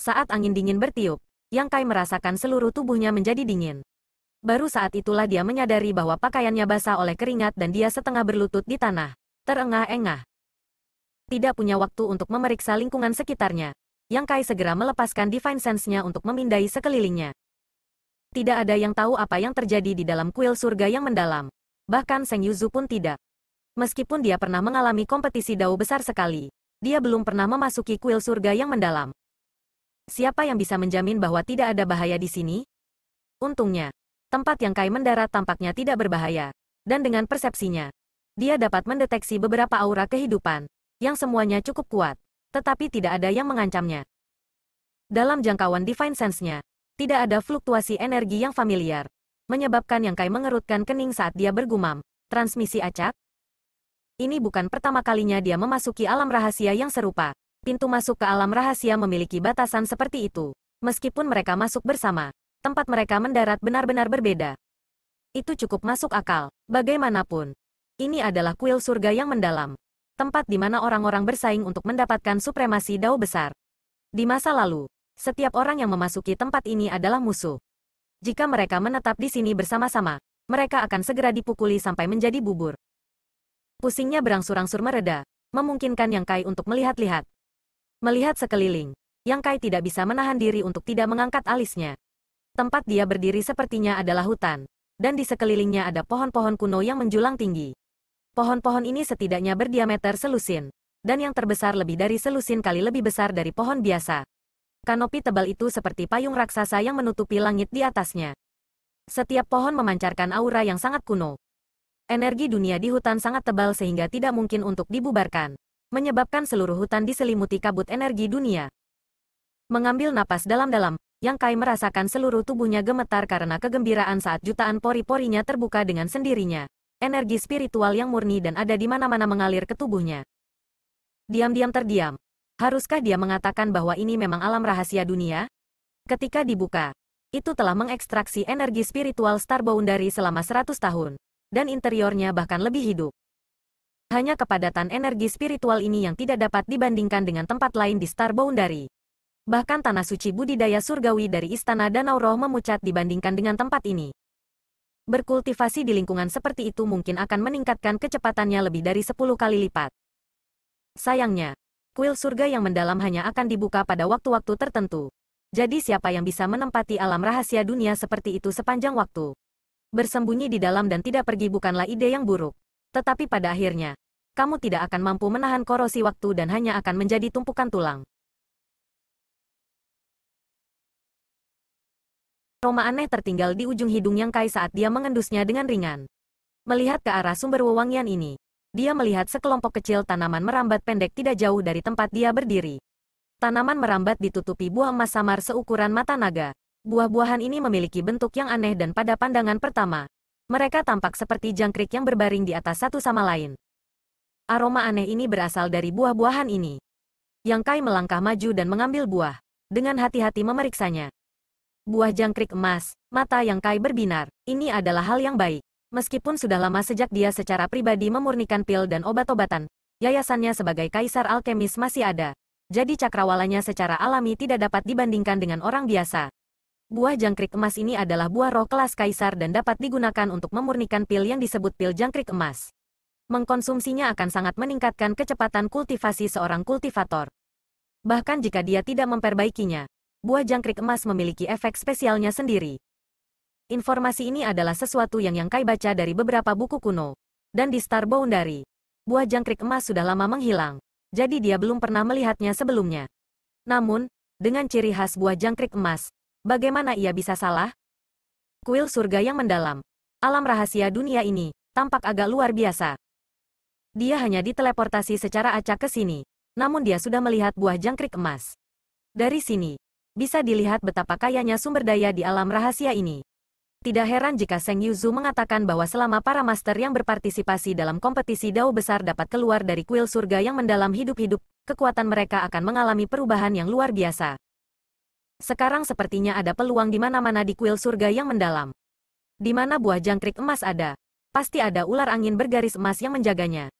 Saat angin dingin bertiup, Yang Kai merasakan seluruh tubuhnya menjadi dingin. Baru saat itulah dia menyadari bahwa pakaiannya basah oleh keringat dan dia setengah berlutut di tanah, terengah-engah. Tidak punya waktu untuk memeriksa lingkungan sekitarnya, Yang Kai segera melepaskan Divine Sense-nya untuk memindai sekelilingnya. Tidak ada yang tahu apa yang terjadi di dalam kuil surga yang mendalam. Bahkan Seng Yuzu pun tidak. Meskipun dia pernah mengalami kompetisi dao besar sekali, dia belum pernah memasuki kuil surga yang mendalam. Siapa yang bisa menjamin bahwa tidak ada bahaya di sini? Untungnya, tempat Yang Kai mendarat tampaknya tidak berbahaya, dan dengan persepsinya, dia dapat mendeteksi beberapa aura kehidupan, yang semuanya cukup kuat, tetapi tidak ada yang mengancamnya. Dalam jangkauan Divine Sense-nya, tidak ada fluktuasi energi yang familiar, menyebabkan Yang Kai mengerutkan kening saat dia bergumam, transmisi acak? Ini bukan pertama kalinya dia memasuki alam rahasia yang serupa. Pintu masuk ke alam rahasia memiliki batasan seperti itu. Meskipun mereka masuk bersama, tempat mereka mendarat benar-benar berbeda. Itu cukup masuk akal. Bagaimanapun, ini adalah kuil surga yang mendalam. Tempat di mana orang-orang bersaing untuk mendapatkan supremasi dao besar. Di masa lalu, setiap orang yang memasuki tempat ini adalah musuh. Jika mereka menetap di sini bersama-sama, mereka akan segera dipukuli sampai menjadi bubur. Pusingnya berangsur-angsur mereda, memungkinkan Yang Kai untuk melihat-lihat. Melihat sekeliling, Yang Kai tidak bisa menahan diri untuk tidak mengangkat alisnya. Tempat dia berdiri sepertinya adalah hutan, dan di sekelilingnya ada pohon-pohon kuno yang menjulang tinggi. Pohon-pohon ini setidaknya berdiameter selusin, dan yang terbesar lebih dari selusin kali lebih besar dari pohon biasa. Kanopi tebal itu seperti payung raksasa yang menutupi langit di atasnya. Setiap pohon memancarkan aura yang sangat kuno. Energi dunia di hutan sangat tebal sehingga tidak mungkin untuk dibubarkan, menyebabkan seluruh hutan diselimuti kabut energi dunia. Mengambil napas dalam-dalam, Yang Kai merasakan seluruh tubuhnya gemetar karena kegembiraan saat jutaan pori-porinya terbuka dengan sendirinya. Energi spiritual yang murni dan ada di mana-mana mengalir ke tubuhnya. Diam-diam terdiam. Haruskah dia mengatakan bahwa ini memang alam rahasia dunia? Ketika dibuka, itu telah mengekstraksi energi spiritual Star Boundary selama 100 tahun. Dan interiornya bahkan lebih hidup. Hanya kepadatan energi spiritual ini yang tidak dapat dibandingkan dengan tempat lain di Star Boundary. Bahkan tanah suci budidaya surgawi dari Istana Danau Roh memucat dibandingkan dengan tempat ini. Berkultivasi di lingkungan seperti itu mungkin akan meningkatkan kecepatannya lebih dari 10 kali lipat. Sayangnya, kuil surga yang mendalam hanya akan dibuka pada waktu-waktu tertentu. Jadi siapa yang bisa menempati alam rahasia dunia seperti itu sepanjang waktu? Bersembunyi di dalam dan tidak pergi bukanlah ide yang buruk. Tetapi pada akhirnya, kamu tidak akan mampu menahan korosi waktu dan hanya akan menjadi tumpukan tulang. Aroma aneh tertinggal di ujung hidung Yang Kai saat dia mengendusnya dengan ringan. Melihat ke arah sumber wewangian ini, dia melihat sekelompok kecil tanaman merambat pendek tidak jauh dari tempat dia berdiri. Tanaman merambat ditutupi buah emas samar seukuran mata naga. Buah-buahan ini memiliki bentuk yang aneh dan pada pandangan pertama, mereka tampak seperti jangkrik yang berbaring di atas satu sama lain. Aroma aneh ini berasal dari buah-buahan ini. Yang Kai melangkah maju dan mengambil buah, dengan hati-hati memeriksanya. Buah jangkrik emas, mata Yang Kai berbinar, ini adalah hal yang baik. Meskipun sudah lama sejak dia secara pribadi memurnikan pil dan obat-obatan, yayasannya sebagai kaisar alkemis masih ada. Jadi cakrawalanya secara alami tidak dapat dibandingkan dengan orang biasa. Buah jangkrik emas ini adalah buah roh kelas kaisar dan dapat digunakan untuk memurnikan pil yang disebut pil jangkrik emas. Mengkonsumsinya akan sangat meningkatkan kecepatan kultivasi seorang kultivator. Bahkan jika dia tidak memperbaikinya, buah jangkrik emas memiliki efek spesialnya sendiri. Informasi ini adalah sesuatu yang Kai baca dari beberapa buku kuno. Dan di Star Boundary, buah jangkrik emas sudah lama menghilang, jadi dia belum pernah melihatnya sebelumnya. Namun, dengan ciri khas buah jangkrik emas, bagaimana ia bisa salah? Kuil surga yang mendalam. Alam rahasia dunia ini tampak agak luar biasa. Dia hanya diteleportasi secara acak ke sini, namun dia sudah melihat buah jangkrik emas. Dari sini, bisa dilihat betapa kayanya sumber daya di alam rahasia ini. Tidak heran jika Seng Yuzu mengatakan bahwa selama para master yang berpartisipasi dalam kompetisi Dao besar dapat keluar dari kuil surga yang mendalam hidup-hidup, kekuatan mereka akan mengalami perubahan yang luar biasa. Sekarang sepertinya ada peluang di mana-mana di kuil surga yang mendalam. Di mana buah jangkrik emas ada, pasti ada ular angin bergaris emas yang menjaganya.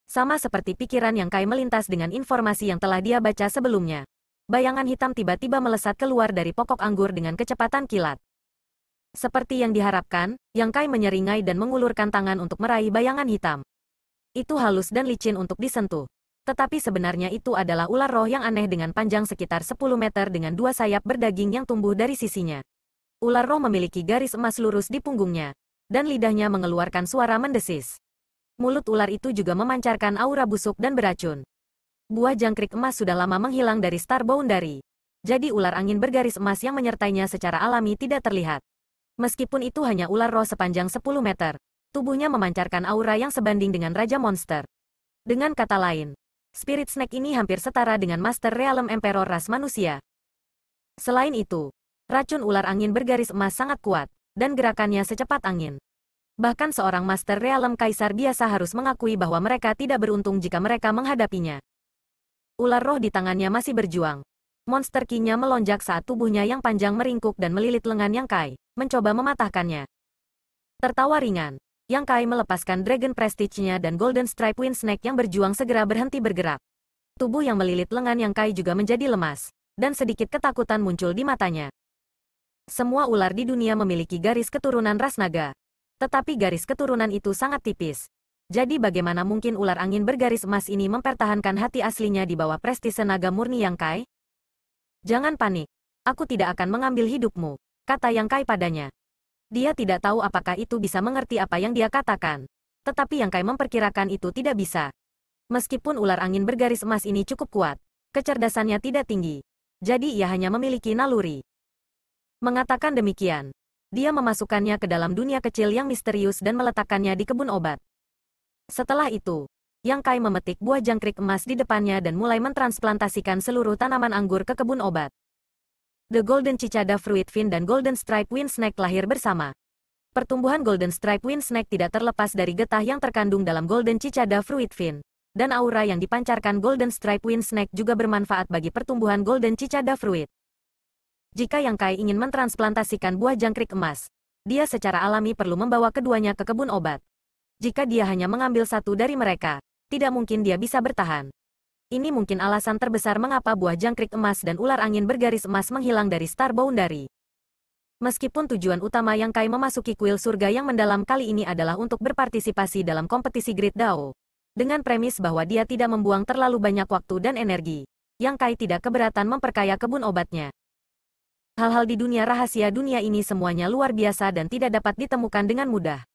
Sama seperti pikiran Yang Kai melintas dengan informasi yang telah dia baca sebelumnya. Bayangan hitam tiba-tiba melesat keluar dari pokok anggur dengan kecepatan kilat. Seperti yang diharapkan, Yang Kai menyeringai dan mengulurkan tangan untuk meraih bayangan hitam. Itu halus dan licin untuk disentuh. Tetapi sebenarnya itu adalah ular roh yang aneh dengan panjang sekitar 10 meter dengan 2 sayap berdaging yang tumbuh dari sisinya. Ular roh memiliki garis emas lurus di punggungnya, dan lidahnya mengeluarkan suara mendesis. Mulut ular itu juga memancarkan aura busuk dan beracun. Buah jangkrik emas sudah lama menghilang dari Star Boundary. Jadi ular angin bergaris emas yang menyertainya secara alami tidak terlihat. Meskipun itu hanya ular roh sepanjang 10 meter, tubuhnya memancarkan aura yang sebanding dengan Raja Monster. Dengan kata lain, Spirit Snake ini hampir setara dengan Master Realm Emperor ras manusia. Selain itu, racun ular angin bergaris emas sangat kuat, dan gerakannya secepat angin. Bahkan seorang Master Realm Kaisar biasa harus mengakui bahwa mereka tidak beruntung jika mereka menghadapinya. Ular roh di tangannya masih berjuang. Monster Ki-nya melonjak saat tubuhnya yang panjang meringkuk dan melilit lengan Yang Kai, mencoba mematahkannya. Tertawa ringan, Yang Kai melepaskan Dragon Prestige-nya dan Golden Stripe Wind Snake yang berjuang segera berhenti bergerak. Tubuh yang melilit lengan Yang Kai juga menjadi lemas, dan sedikit ketakutan muncul di matanya. Semua ular di dunia memiliki garis keturunan ras naga. Tetapi garis keturunan itu sangat tipis. Jadi bagaimana mungkin ular angin bergaris emas ini mempertahankan hati aslinya di bawah prestise naga murni Yang Kai? Jangan panik. Aku tidak akan mengambil hidupmu, kata Yang Kai padanya. Dia tidak tahu apakah itu bisa mengerti apa yang dia katakan. Tetapi Yang Kai memperkirakan itu tidak bisa. Meskipun ular angin bergaris emas ini cukup kuat, kecerdasannya tidak tinggi. Jadi ia hanya memiliki naluri. Mengatakan demikian, dia memasukkannya ke dalam dunia kecil yang misterius dan meletakkannya di kebun obat. Setelah itu, Yang Kai memetik buah jangkrik emas di depannya dan mulai mentransplantasikan seluruh tanaman anggur ke kebun obat. The Golden Cicada Fruit Fin dan Golden Stripe Wind Snake lahir bersama. Pertumbuhan Golden Stripe Wind Snake tidak terlepas dari getah yang terkandung dalam Golden Cicada Fruit Fin, dan aura yang dipancarkan Golden Stripe Wind Snake juga bermanfaat bagi pertumbuhan Golden Cicada Fruit. Jika Yang Kai ingin mentransplantasikan buah jangkrik emas, dia secara alami perlu membawa keduanya ke kebun obat. Jika dia hanya mengambil satu dari mereka, tidak mungkin dia bisa bertahan. Ini mungkin alasan terbesar mengapa buah jangkrik emas dan ular angin bergaris emas menghilang dari Star Boundary. Meskipun tujuan utama Yang Kai memasuki kuil surga yang mendalam kali ini adalah untuk berpartisipasi dalam kompetisi Great Dao, dengan premis bahwa dia tidak membuang terlalu banyak waktu dan energi, Yang Kai tidak keberatan memperkaya kebun obatnya. Hal-hal di dunia rahasia dunia ini semuanya luar biasa dan tidak dapat ditemukan dengan mudah.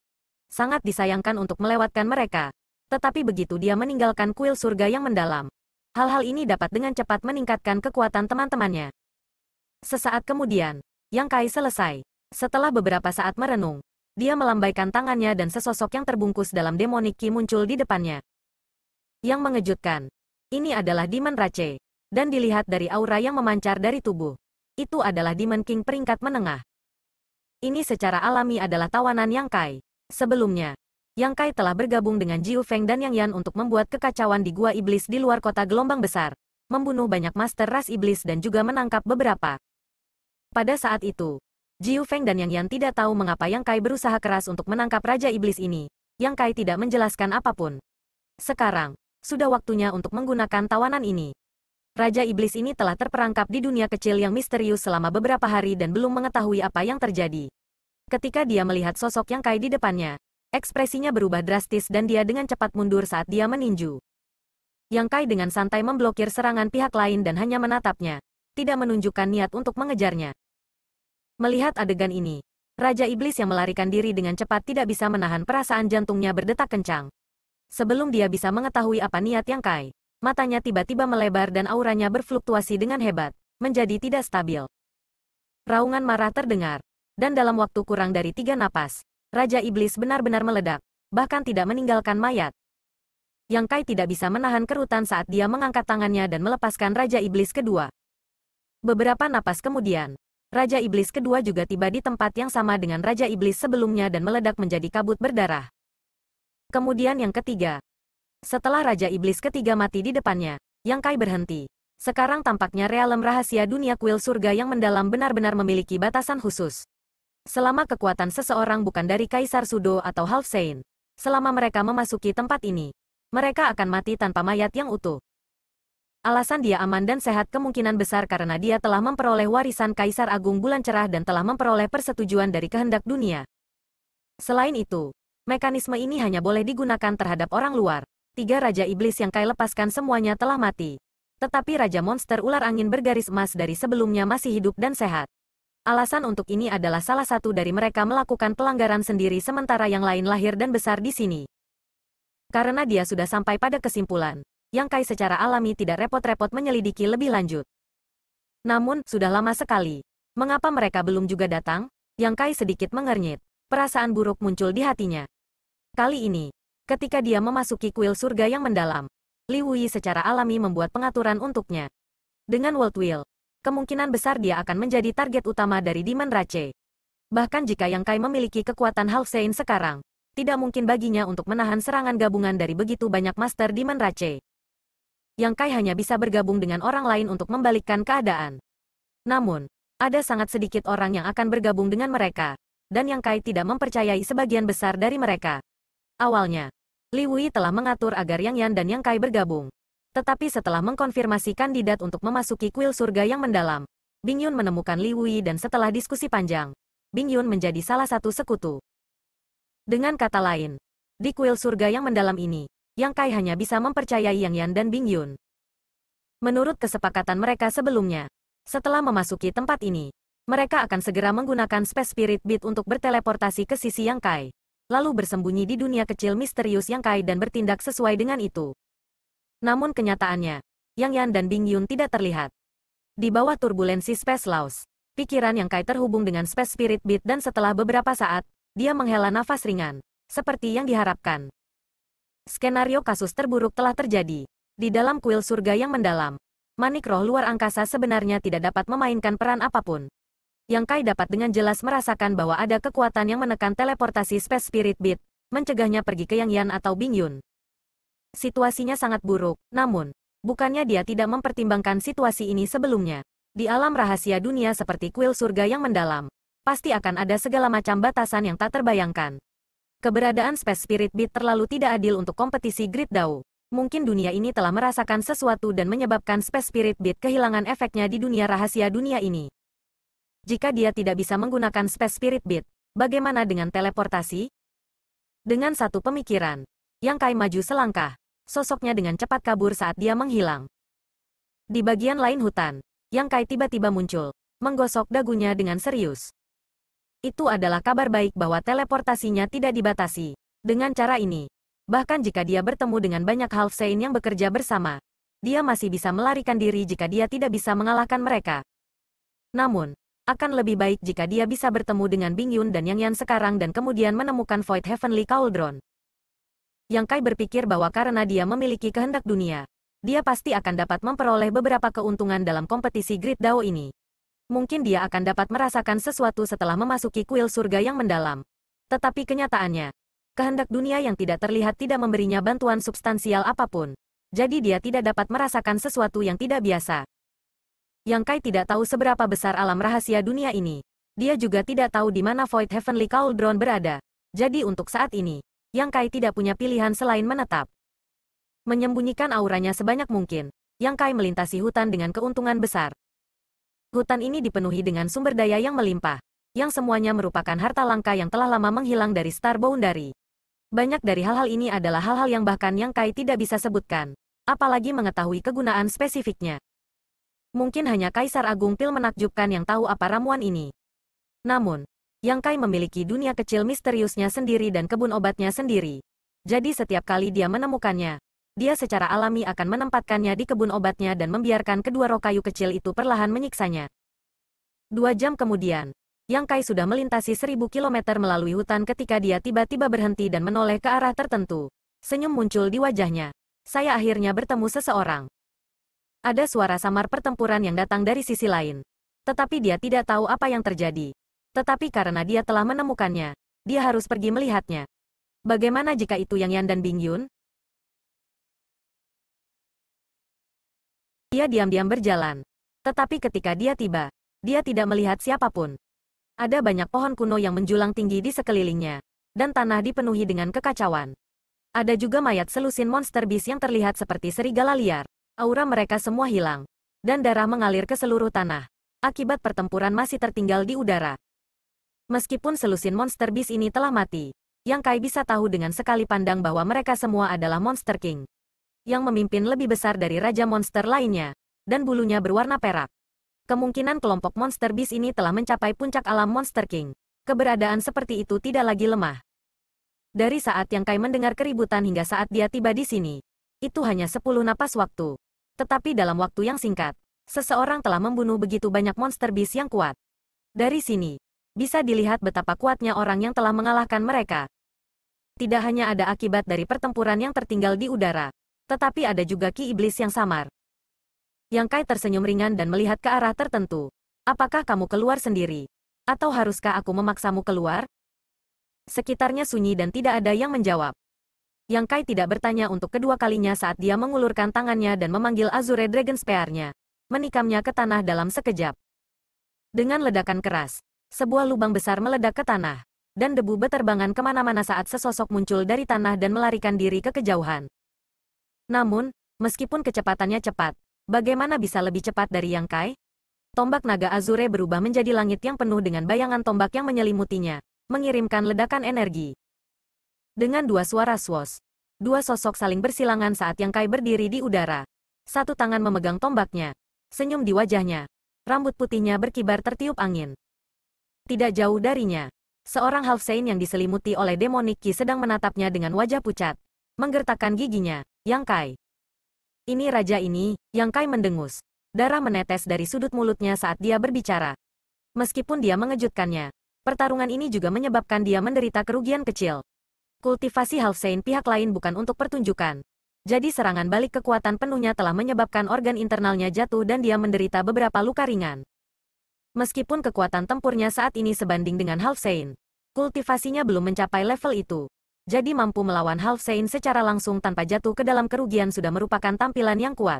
Sangat disayangkan untuk melewatkan mereka. Tetapi begitu dia meninggalkan kuil surga yang mendalam, hal-hal ini dapat dengan cepat meningkatkan kekuatan teman-temannya. Sesaat kemudian, Yang Kai selesai. Setelah beberapa saat merenung, dia melambaikan tangannya dan sesosok yang terbungkus dalam demonic ki muncul di depannya. Yang mengejutkan, ini adalah Demon Rache, dan dilihat dari aura yang memancar dari tubuh, itu adalah Demon King peringkat menengah. Ini secara alami adalah tawanan Yang Kai. Sebelumnya, Yang Kai telah bergabung dengan Jiu Feng dan Yang Yan untuk membuat kekacauan di Gua Iblis di luar kota gelombang besar, membunuh banyak master ras iblis dan juga menangkap beberapa. Pada saat itu, Jiu Feng dan Yang Yan tidak tahu mengapa Yang Kai berusaha keras untuk menangkap Raja Iblis ini. Yang Kai tidak menjelaskan apapun. Sekarang, sudah waktunya untuk menggunakan tawanan ini. Raja Iblis ini telah terperangkap di dunia kecil yang misterius selama beberapa hari dan belum mengetahui apa yang terjadi. Ketika dia melihat sosok Yang Kai di depannya, ekspresinya berubah drastis dan dia dengan cepat mundur saat dia meninju. Yang Kai dengan santai memblokir serangan pihak lain dan hanya menatapnya, tidak menunjukkan niat untuk mengejarnya. Melihat adegan ini, Raja Iblis yang melarikan diri dengan cepat tidak bisa menahan perasaan jantungnya berdetak kencang. Sebelum dia bisa mengetahui apa niat Yang Kai, matanya tiba-tiba melebar dan auranya berfluktuasi dengan hebat, menjadi tidak stabil. Raungan marah terdengar, dan dalam waktu kurang dari 3 napas, Raja Iblis benar-benar meledak, bahkan tidak meninggalkan mayat. Yang Kai tidak bisa menahan kerutan saat dia mengangkat tangannya dan melepaskan Raja Iblis kedua. Beberapa napas kemudian, Raja Iblis kedua juga tiba di tempat yang sama dengan Raja Iblis sebelumnya dan meledak menjadi kabut berdarah. Kemudian yang ketiga. Setelah Raja Iblis ketiga mati di depannya, Yang Kai berhenti. Sekarang tampaknya realem rahasia dunia kuil surga yang mendalam benar-benar memiliki batasan khusus. Selama kekuatan seseorang bukan dari Kaisar Sudo atau Half Saint, selama mereka memasuki tempat ini, mereka akan mati tanpa mayat yang utuh. Alasan dia aman dan sehat kemungkinan besar karena dia telah memperoleh warisan Kaisar Agung Bulan Cerah dan telah memperoleh persetujuan dari kehendak dunia. Selain itu, mekanisme ini hanya boleh digunakan terhadap orang luar. 3 Raja Iblis yang Kai lepaskan semuanya telah mati. Tetapi Raja Monster Ular Angin bergaris emas dari sebelumnya masih hidup dan sehat. Alasan untuk ini adalah salah satu dari mereka melakukan pelanggaran sendiri sementara yang lain lahir dan besar di sini. Karena dia sudah sampai pada kesimpulan, Yang Kai secara alami tidak repot-repot menyelidiki lebih lanjut. Namun, sudah lama sekali. Mengapa mereka belum juga datang? Yang Kai sedikit mengernyit. Perasaan buruk muncul di hatinya. Kali ini, ketika dia memasuki kuil surga yang mendalam, Li Wuyi secara alami membuat pengaturan untuknya. Dengan World Will, kemungkinan besar dia akan menjadi target utama dari Demon Rache. Bahkan jika Yang Kai memiliki kekuatan Half Saint sekarang, tidak mungkin baginya untuk menahan serangan gabungan dari begitu banyak Master Demon Rache. Yang Kai hanya bisa bergabung dengan orang lain untuk membalikkan keadaan. Namun, ada sangat sedikit orang yang akan bergabung dengan mereka, dan Yang Kai tidak mempercayai sebagian besar dari mereka. Awalnya, Li Wuyi telah mengatur agar Yang Yan dan Yang Kai bergabung. Tetapi setelah mengkonfirmasi kandidat untuk memasuki kuil surga yang mendalam, Bing Yun menemukan Li Wuyi dan setelah diskusi panjang, Bing Yun menjadi salah satu sekutu. Dengan kata lain, di kuil surga yang mendalam ini, Yang Kai hanya bisa mempercayai Yang Yan dan Bing Yun. Menurut kesepakatan mereka sebelumnya, setelah memasuki tempat ini, mereka akan segera menggunakan Space Spirit Bead untuk berteleportasi ke sisi Yang Kai, lalu bersembunyi di dunia kecil misterius Yang Kai dan bertindak sesuai dengan itu. Namun kenyataannya, Yang Yan dan Bing Yun tidak terlihat. Di bawah turbulensi Space Laws, pikiran Yang Kai terhubung dengan Space Spirit Bead dan setelah beberapa saat, dia menghela nafas ringan, seperti yang diharapkan. Skenario kasus terburuk telah terjadi. Di dalam kuil surga yang mendalam, manik roh luar angkasa sebenarnya tidak dapat memainkan peran apapun. Yang Kai dapat dengan jelas merasakan bahwa ada kekuatan yang menekan teleportasi Space Spirit Bead, mencegahnya pergi ke Yang Yan atau Bing Yun. Situasinya sangat buruk, namun, bukannya dia tidak mempertimbangkan situasi ini sebelumnya. Di alam rahasia dunia seperti kuil surga yang mendalam, pasti akan ada segala macam batasan yang tak terbayangkan. Keberadaan Space Spirit Bead terlalu tidak adil untuk kompetisi Great Dao. Mungkin dunia ini telah merasakan sesuatu dan menyebabkan Space Spirit Bead kehilangan efeknya di dunia rahasia dunia ini. Jika dia tidak bisa menggunakan Space Spirit Bead, bagaimana dengan teleportasi? Dengan satu pemikiran, Yang Kai maju selangkah. Sosoknya dengan cepat kabur saat dia menghilang. Di bagian lain hutan, Yang Kai tiba-tiba muncul, menggosok dagunya dengan serius. Itu adalah kabar baik bahwa teleportasinya tidak dibatasi. Dengan cara ini, bahkan jika dia bertemu dengan banyak Half Saint yang bekerja bersama, dia masih bisa melarikan diri jika dia tidak bisa mengalahkan mereka. Namun, akan lebih baik jika dia bisa bertemu dengan Bing Yun dan Yang Yan sekarang dan kemudian menemukan Void Heavenly Cauldron. Yang Kai berpikir bahwa karena dia memiliki kehendak dunia, dia pasti akan dapat memperoleh beberapa keuntungan dalam kompetisi Great Dao ini. Mungkin dia akan dapat merasakan sesuatu setelah memasuki kuil surga yang mendalam. Tetapi kenyataannya, kehendak dunia yang tidak terlihat tidak memberinya bantuan substansial apapun. Jadi dia tidak dapat merasakan sesuatu yang tidak biasa. Yang Kai tidak tahu seberapa besar alam rahasia dunia ini. Dia juga tidak tahu di mana Void Heavenly Cauldron berada. Jadi untuk saat ini, Yang Kai tidak punya pilihan selain menetap. Menyembunyikan auranya sebanyak mungkin, Yang Kai melintasi hutan dengan keuntungan besar. Hutan ini dipenuhi dengan sumber daya yang melimpah, yang semuanya merupakan harta langka yang telah lama menghilang dari Star Boundary. Banyak dari hal-hal ini adalah hal-hal yang bahkan Yang Kai tidak bisa sebutkan, apalagi mengetahui kegunaan spesifiknya. Mungkin hanya Kaisar Agung Pil menakjubkan yang tahu apa ramuan ini. Namun, Yang Kai memiliki dunia kecil misteriusnya sendiri dan kebun obatnya sendiri. Jadi setiap kali dia menemukannya, dia secara alami akan menempatkannya di kebun obatnya dan membiarkan kedua roh kayu kecil itu perlahan menyiksanya. 2 jam kemudian, Yang Kai sudah melintasi 1000 kilometer melalui hutan ketika dia tiba-tiba berhenti dan menoleh ke arah tertentu. Senyum muncul di wajahnya. Saya akhirnya bertemu seseorang. Ada suara samar pertempuran yang datang dari sisi lain. Tetapi dia tidak tahu apa yang terjadi. Tetapi karena dia telah menemukannya, dia harus pergi melihatnya. Bagaimana jika itu Yang Yan dan Bing Yun? Dia diam-diam berjalan. Tetapi ketika dia tiba, dia tidak melihat siapapun. Ada banyak pohon kuno yang menjulang tinggi di sekelilingnya, dan tanah dipenuhi dengan kekacauan. Ada juga mayat selusin monster beast yang terlihat seperti serigala liar. Aura mereka semua hilang, dan darah mengalir ke seluruh tanah. Akibat pertempuran masih tertinggal di udara. Meskipun selusin monster beast ini telah mati, Yang Kai bisa tahu dengan sekali pandang bahwa mereka semua adalah Monster King, yang memimpin lebih besar dari Raja Monster lainnya, dan bulunya berwarna perak. Kemungkinan kelompok Monster Beast ini telah mencapai puncak alam Monster King. Keberadaan seperti itu tidak lagi lemah. Dari saat Yang Kai mendengar keributan hingga saat dia tiba di sini, itu hanya 10 napas waktu. Tetapi dalam waktu yang singkat, seseorang telah membunuh begitu banyak Monster Beast yang kuat. Dari sini, bisa dilihat betapa kuatnya orang yang telah mengalahkan mereka. Tidak hanya ada akibat dari pertempuran yang tertinggal di udara, tetapi ada juga ki iblis yang samar. Yang Kai tersenyum ringan dan melihat ke arah tertentu. Apakah kamu keluar sendiri? Atau haruskah aku memaksamu keluar? Sekitarnya sunyi dan tidak ada yang menjawab. Yang Kai tidak bertanya untuk kedua kalinya saat dia mengulurkan tangannya dan memanggil Azure Dragon Spear-nya, menikamnya ke tanah dalam sekejap. Dengan ledakan keras, sebuah lubang besar meledak ke tanah, dan debu beterbangan kemana-mana saat sesosok muncul dari tanah dan melarikan diri ke kejauhan. Namun, meskipun kecepatannya cepat, bagaimana bisa lebih cepat dari Yang Kai? Tombak naga Azure berubah menjadi langit yang penuh dengan bayangan tombak yang menyelimutinya, mengirimkan ledakan energi. Dengan dua suara swoosh, dua sosok saling bersilangan saat Yang Kai berdiri di udara. Satu tangan memegang tombaknya, senyum di wajahnya. Rambut putihnya berkibar tertiup angin. Tidak jauh darinya, seorang Half Saint yang diselimuti oleh Demonic Ki sedang menatapnya dengan wajah pucat, menggertakkan giginya. Yang Kai. Ini raja ini, Yang Kai mendengus. Darah menetes dari sudut mulutnya saat dia berbicara. Meskipun dia mengejutkannya, pertarungan ini juga menyebabkan dia menderita kerugian kecil. Kultivasi Half Saint pihak lain bukan untuk pertunjukan. Jadi serangan balik kekuatan penuhnya telah menyebabkan organ internalnya jatuh dan dia menderita beberapa luka ringan. Meskipun kekuatan tempurnya saat ini sebanding dengan Half Saint, kultivasinya belum mencapai level itu. Jadi mampu melawan Half Saint secara langsung tanpa jatuh ke dalam kerugian sudah merupakan tampilan yang kuat.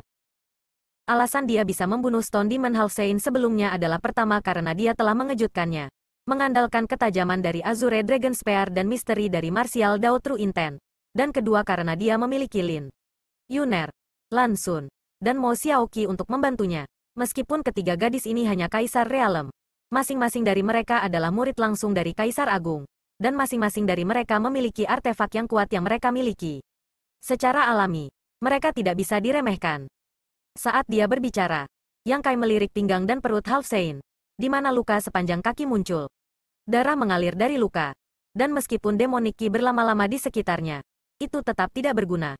Alasan dia bisa membunuh Stone Demon Half Saint sebelumnya adalah pertama karena dia telah mengejutkannya, mengandalkan ketajaman dari Azure Dragon Spear dan misteri dari Martial Dao True Intent, dan kedua karena dia memiliki Lin Yuner, Lan Xun, dan Mo Xiaoqi untuk membantunya. Meskipun ketiga gadis ini hanya Kaisar Realem, masing-masing dari mereka adalah murid langsung dari Kaisar Agung, dan masing-masing dari mereka memiliki artefak yang kuat yang mereka miliki. Secara alami, mereka tidak bisa diremehkan. Saat dia berbicara, Yang Kai melirik pinggang dan perut Half Saint, di mana luka sepanjang kaki muncul. Darah mengalir dari luka, dan meskipun Demonic Ki berlama-lama di sekitarnya, itu tetap tidak berguna.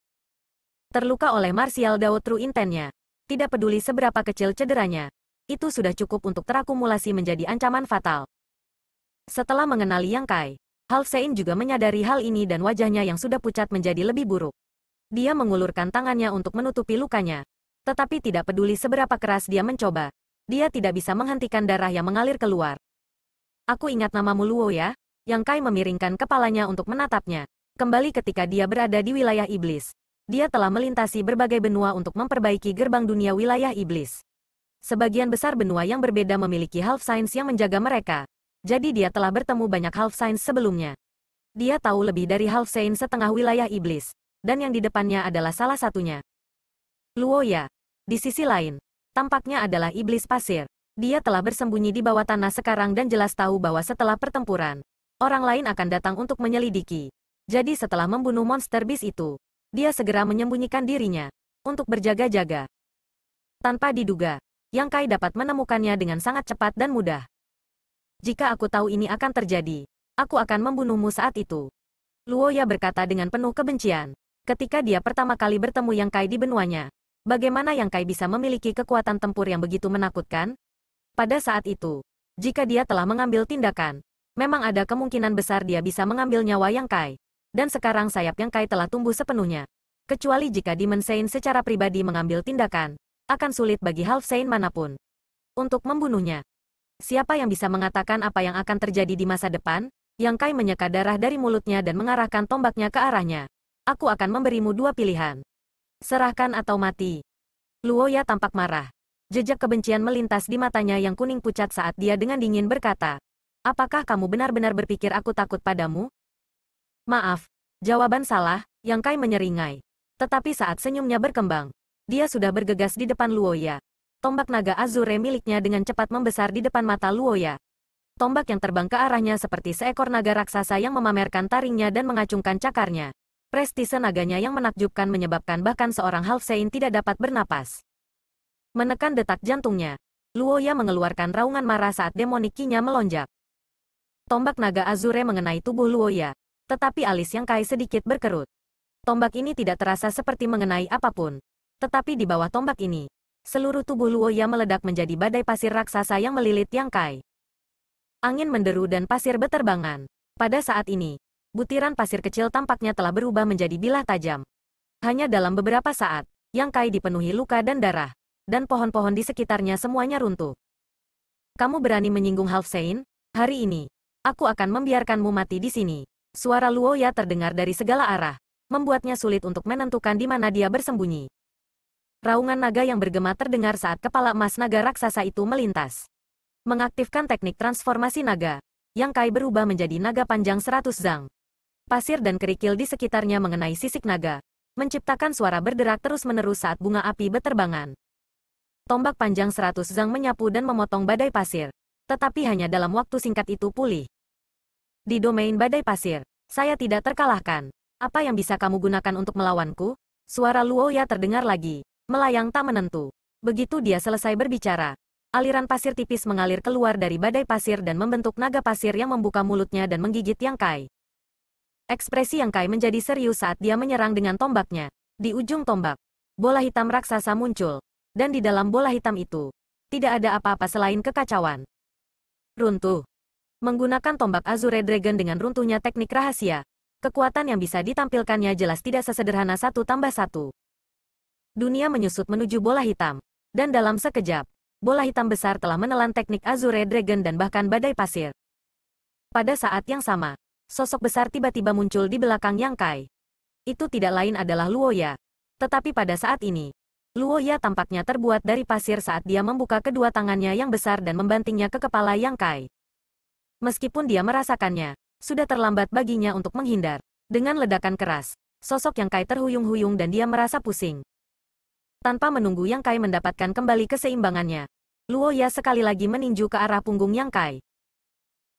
Terluka oleh Martial Dao True Intent-nya, tidak peduli seberapa kecil cederanya, itu sudah cukup untuk terakumulasi menjadi ancaman fatal. Setelah mengenali Yang Kai, Half Saint juga menyadari hal ini dan wajahnya yang sudah pucat menjadi lebih buruk. Dia mengulurkan tangannya untuk menutupi lukanya. Tetapi tidak peduli seberapa keras dia mencoba, dia tidak bisa menghentikan darah yang mengalir keluar. Aku ingat namamu Luo ya? Yang Kai memiringkan kepalanya untuk menatapnya. Kembali ketika dia berada di wilayah iblis, dia telah melintasi berbagai benua untuk memperbaiki gerbang dunia wilayah iblis. Sebagian besar benua yang berbeda memiliki Half Saints yang menjaga mereka. Jadi dia telah bertemu banyak Half Saints sebelumnya. Dia tahu lebih dari Half Saint setengah wilayah iblis, dan yang di depannya adalah salah satunya. Luo ya. Di sisi lain, tampaknya adalah iblis pasir. Dia telah bersembunyi di bawah tanah sekarang dan jelas tahu bahwa setelah pertempuran, orang lain akan datang untuk menyelidiki. Jadi setelah membunuh monster beast itu, dia segera menyembunyikan dirinya untuk berjaga-jaga. Tanpa diduga, Yang Kai dapat menemukannya dengan sangat cepat dan mudah. Jika aku tahu ini akan terjadi, aku akan membunuhmu saat itu. Luo Ya berkata dengan penuh kebencian. Ketika dia pertama kali bertemu Yang Kai di benuanya, bagaimana Yang Kai bisa memiliki kekuatan tempur yang begitu menakutkan? Pada saat itu, jika dia telah mengambil tindakan, memang ada kemungkinan besar dia bisa mengambil nyawa Yang Kai. Dan sekarang sayap Yang Kai telah tumbuh sepenuhnya. Kecuali jika Demon Saint secara pribadi mengambil tindakan, akan sulit bagi Half Saint manapun untuk membunuhnya. Siapa yang bisa mengatakan apa yang akan terjadi di masa depan? Yang Kai menyeka darah dari mulutnya dan mengarahkan tombaknya ke arahnya. Aku akan memberimu dua pilihan. Serahkan atau mati. Luoya tampak marah. Jejak kebencian melintas di matanya yang kuning pucat saat dia dengan dingin berkata, apakah kamu benar-benar berpikir aku takut padamu? Maaf, jawaban salah, Yang Kai menyeringai. Tetapi saat senyumnya berkembang, dia sudah bergegas di depan Luoya. Tombak naga azure miliknya dengan cepat membesar di depan mata Luoya. Tombak yang terbang ke arahnya seperti seekor naga raksasa yang memamerkan taringnya dan mengacungkan cakarnya. Prestise naganya yang menakjubkan menyebabkan bahkan seorang Halfsein tidak dapat bernapas. Menekan detak jantungnya, Luoya mengeluarkan raungan marah saat demonic ki-nya melonjak. Tombak naga azure mengenai tubuh Luoya, tetapi alis Yang Kai sedikit berkerut. Tombak ini tidak terasa seperti mengenai apapun. Tetapi di bawah tombak ini, seluruh tubuh Luoya meledak menjadi badai pasir raksasa yang melilit Yang Kai. Angin menderu dan pasir beterbangan. Pada saat ini, butiran pasir kecil tampaknya telah berubah menjadi bilah tajam. Hanya dalam beberapa saat, Yang Kai dipenuhi luka dan darah, dan pohon-pohon di sekitarnya semuanya runtuh. Kamu berani menyinggung Halfsein? Hari ini, aku akan membiarkanmu mati di sini. Suara Luoya terdengar dari segala arah, membuatnya sulit untuk menentukan di mana dia bersembunyi. Raungan naga yang bergema terdengar saat kepala emas naga raksasa itu melintas. Mengaktifkan teknik transformasi naga, Yang Kai berubah menjadi naga panjang 100 zang. Pasir dan kerikil di sekitarnya mengenai sisik naga, menciptakan suara berderak terus-menerus saat bunga api beterbangan. Tombak panjang 100 zang menyapu dan memotong badai pasir, tetapi hanya dalam waktu singkat itu pulih. Di domain badai pasir, saya tidak terkalahkan. Apa yang bisa kamu gunakan untuk melawanku? Suara Luoya terdengar lagi, melayang tak menentu. Begitu dia selesai berbicara, aliran pasir tipis mengalir keluar dari badai pasir dan membentuk naga pasir yang membuka mulutnya dan menggigit Yang Kai. Ekspresi Yang Kai menjadi serius saat dia menyerang dengan tombaknya. Di ujung tombak, bola hitam raksasa muncul, dan di dalam bola hitam itu, tidak ada apa-apa selain kekacauan. Runtuh. Menggunakan tombak Azure Dragon dengan runtuhnya teknik rahasia, kekuatan yang bisa ditampilkannya jelas tidak sesederhana 1+1. Dunia menyusut menuju bola hitam, dan dalam sekejap, bola hitam besar telah menelan teknik Azure Dragon dan bahkan badai pasir. Pada saat yang sama, sosok besar tiba-tiba muncul di belakang Yang Kai. Itu tidak lain adalah Luoya. Tetapi pada saat ini, Luoya tampaknya terbuat dari pasir saat dia membuka kedua tangannya yang besar dan membantingnya ke kepala Yang Kai. Meskipun dia merasakannya, sudah terlambat baginya untuk menghindar. Dengan ledakan keras, sosok Yang Kai terhuyung-huyung dan dia merasa pusing. Tanpa menunggu Yang Kai mendapatkan kembali keseimbangannya, Luoya sekali lagi meninju ke arah punggung Yang Kai.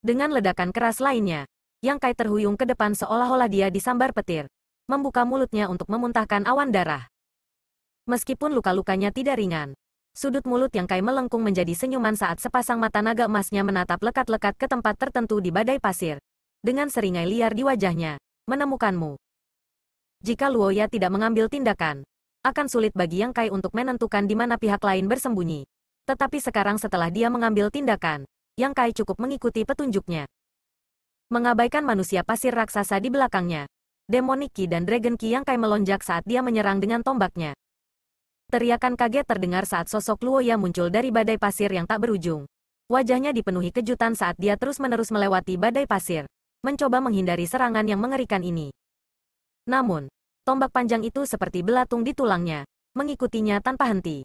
Dengan ledakan keras lainnya, Yang Kai terhuyung ke depan seolah-olah dia disambar petir, membuka mulutnya untuk memuntahkan awan darah. Meskipun luka-lukanya tidak ringan, sudut mulut Yang Kai melengkung menjadi senyuman saat sepasang mata naga emasnya menatap lekat-lekat ke tempat tertentu di badai pasir. Dengan seringai liar di wajahnya, menemukanmu. Jika Luoya tidak mengambil tindakan, akan sulit bagi Yang Kai untuk menentukan di mana pihak lain bersembunyi. Tetapi sekarang setelah dia mengambil tindakan, Yang Kai cukup mengikuti petunjuknya. Mengabaikan manusia pasir raksasa di belakangnya, Demonic Ki dan Dragon Ki Yang Kai melonjak saat dia menyerang dengan tombaknya. Teriakan kaget terdengar saat sosok Luoya muncul dari badai pasir yang tak berujung. Wajahnya dipenuhi kejutan saat dia terus-menerus melewati badai pasir, mencoba menghindari serangan yang mengerikan ini. Namun, tombak panjang itu seperti belatung di tulangnya, mengikutinya tanpa henti.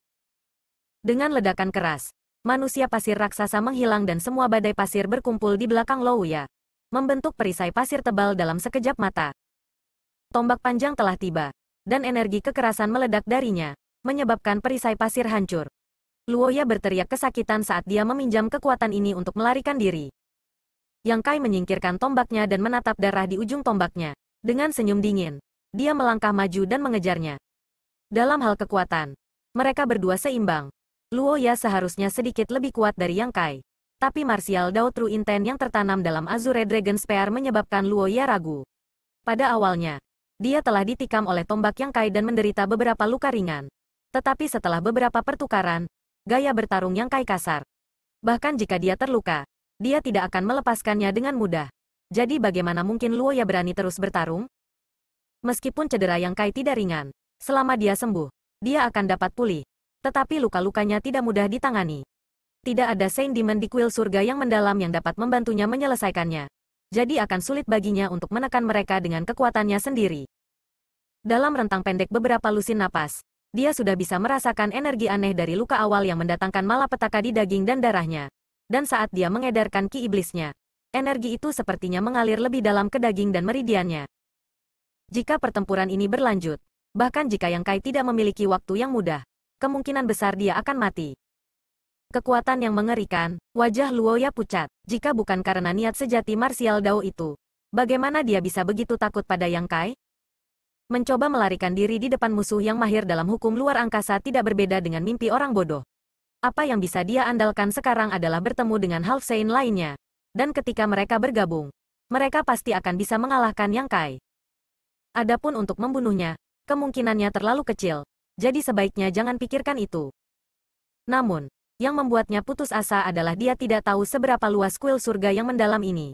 Dengan ledakan keras, manusia pasir raksasa menghilang dan semua badai pasir berkumpul di belakang Luoya, membentuk perisai pasir tebal dalam sekejap mata. Tombak panjang telah tiba, dan energi kekerasan meledak darinya, menyebabkan perisai pasir hancur. Luoya berteriak kesakitan saat dia meminjam kekuatan ini untuk melarikan diri. Yang Kai menyingkirkan tombaknya dan menatap darah di ujung tombaknya. Dengan senyum dingin, dia melangkah maju dan mengejarnya. Dalam hal kekuatan, mereka berdua seimbang. Luoya seharusnya sedikit lebih kuat dari Yang Kai. Tapi martial Dao True Intent yang tertanam dalam Azure Dragon Spear menyebabkan Luoya ragu. Pada awalnya, dia telah ditikam oleh tombak Yang Kai dan menderita beberapa luka ringan. Tetapi setelah beberapa pertukaran, gaya bertarung Yang Kai kasar. Bahkan jika dia terluka, dia tidak akan melepaskannya dengan mudah. Jadi bagaimana mungkin Luoya berani terus bertarung? Meskipun cedera Yang Kai tidak ringan, selama dia sembuh, dia akan dapat pulih. Tetapi luka-lukanya tidak mudah ditangani. Tidak ada Saint Demon di kuil surga yang mendalam yang dapat membantunya menyelesaikannya. Jadi akan sulit baginya untuk menekan mereka dengan kekuatannya sendiri. Dalam rentang pendek beberapa lusin napas, dia sudah bisa merasakan energi aneh dari luka awal yang mendatangkan malapetaka di daging dan darahnya. Dan saat dia mengedarkan ki iblisnya, energi itu sepertinya mengalir lebih dalam ke daging dan meridiannya. Jika pertempuran ini berlanjut, bahkan jika Yang Kai tidak memiliki waktu yang mudah, kemungkinan besar dia akan mati. Kekuatan yang mengerikan, wajah Luoya pucat. Jika bukan karena niat sejati martial Dao itu, bagaimana dia bisa begitu takut pada Yang Kai? Mencoba melarikan diri di depan musuh yang mahir dalam hukum luar angkasa tidak berbeda dengan mimpi orang bodoh. Apa yang bisa dia andalkan sekarang adalah bertemu dengan Half Saint lainnya. Dan ketika mereka bergabung, mereka pasti akan bisa mengalahkan Yang Kai. Adapun untuk membunuhnya, kemungkinannya terlalu kecil, jadi sebaiknya jangan pikirkan itu. Namun, yang membuatnya putus asa adalah dia tidak tahu seberapa luas kuil surga yang mendalam ini.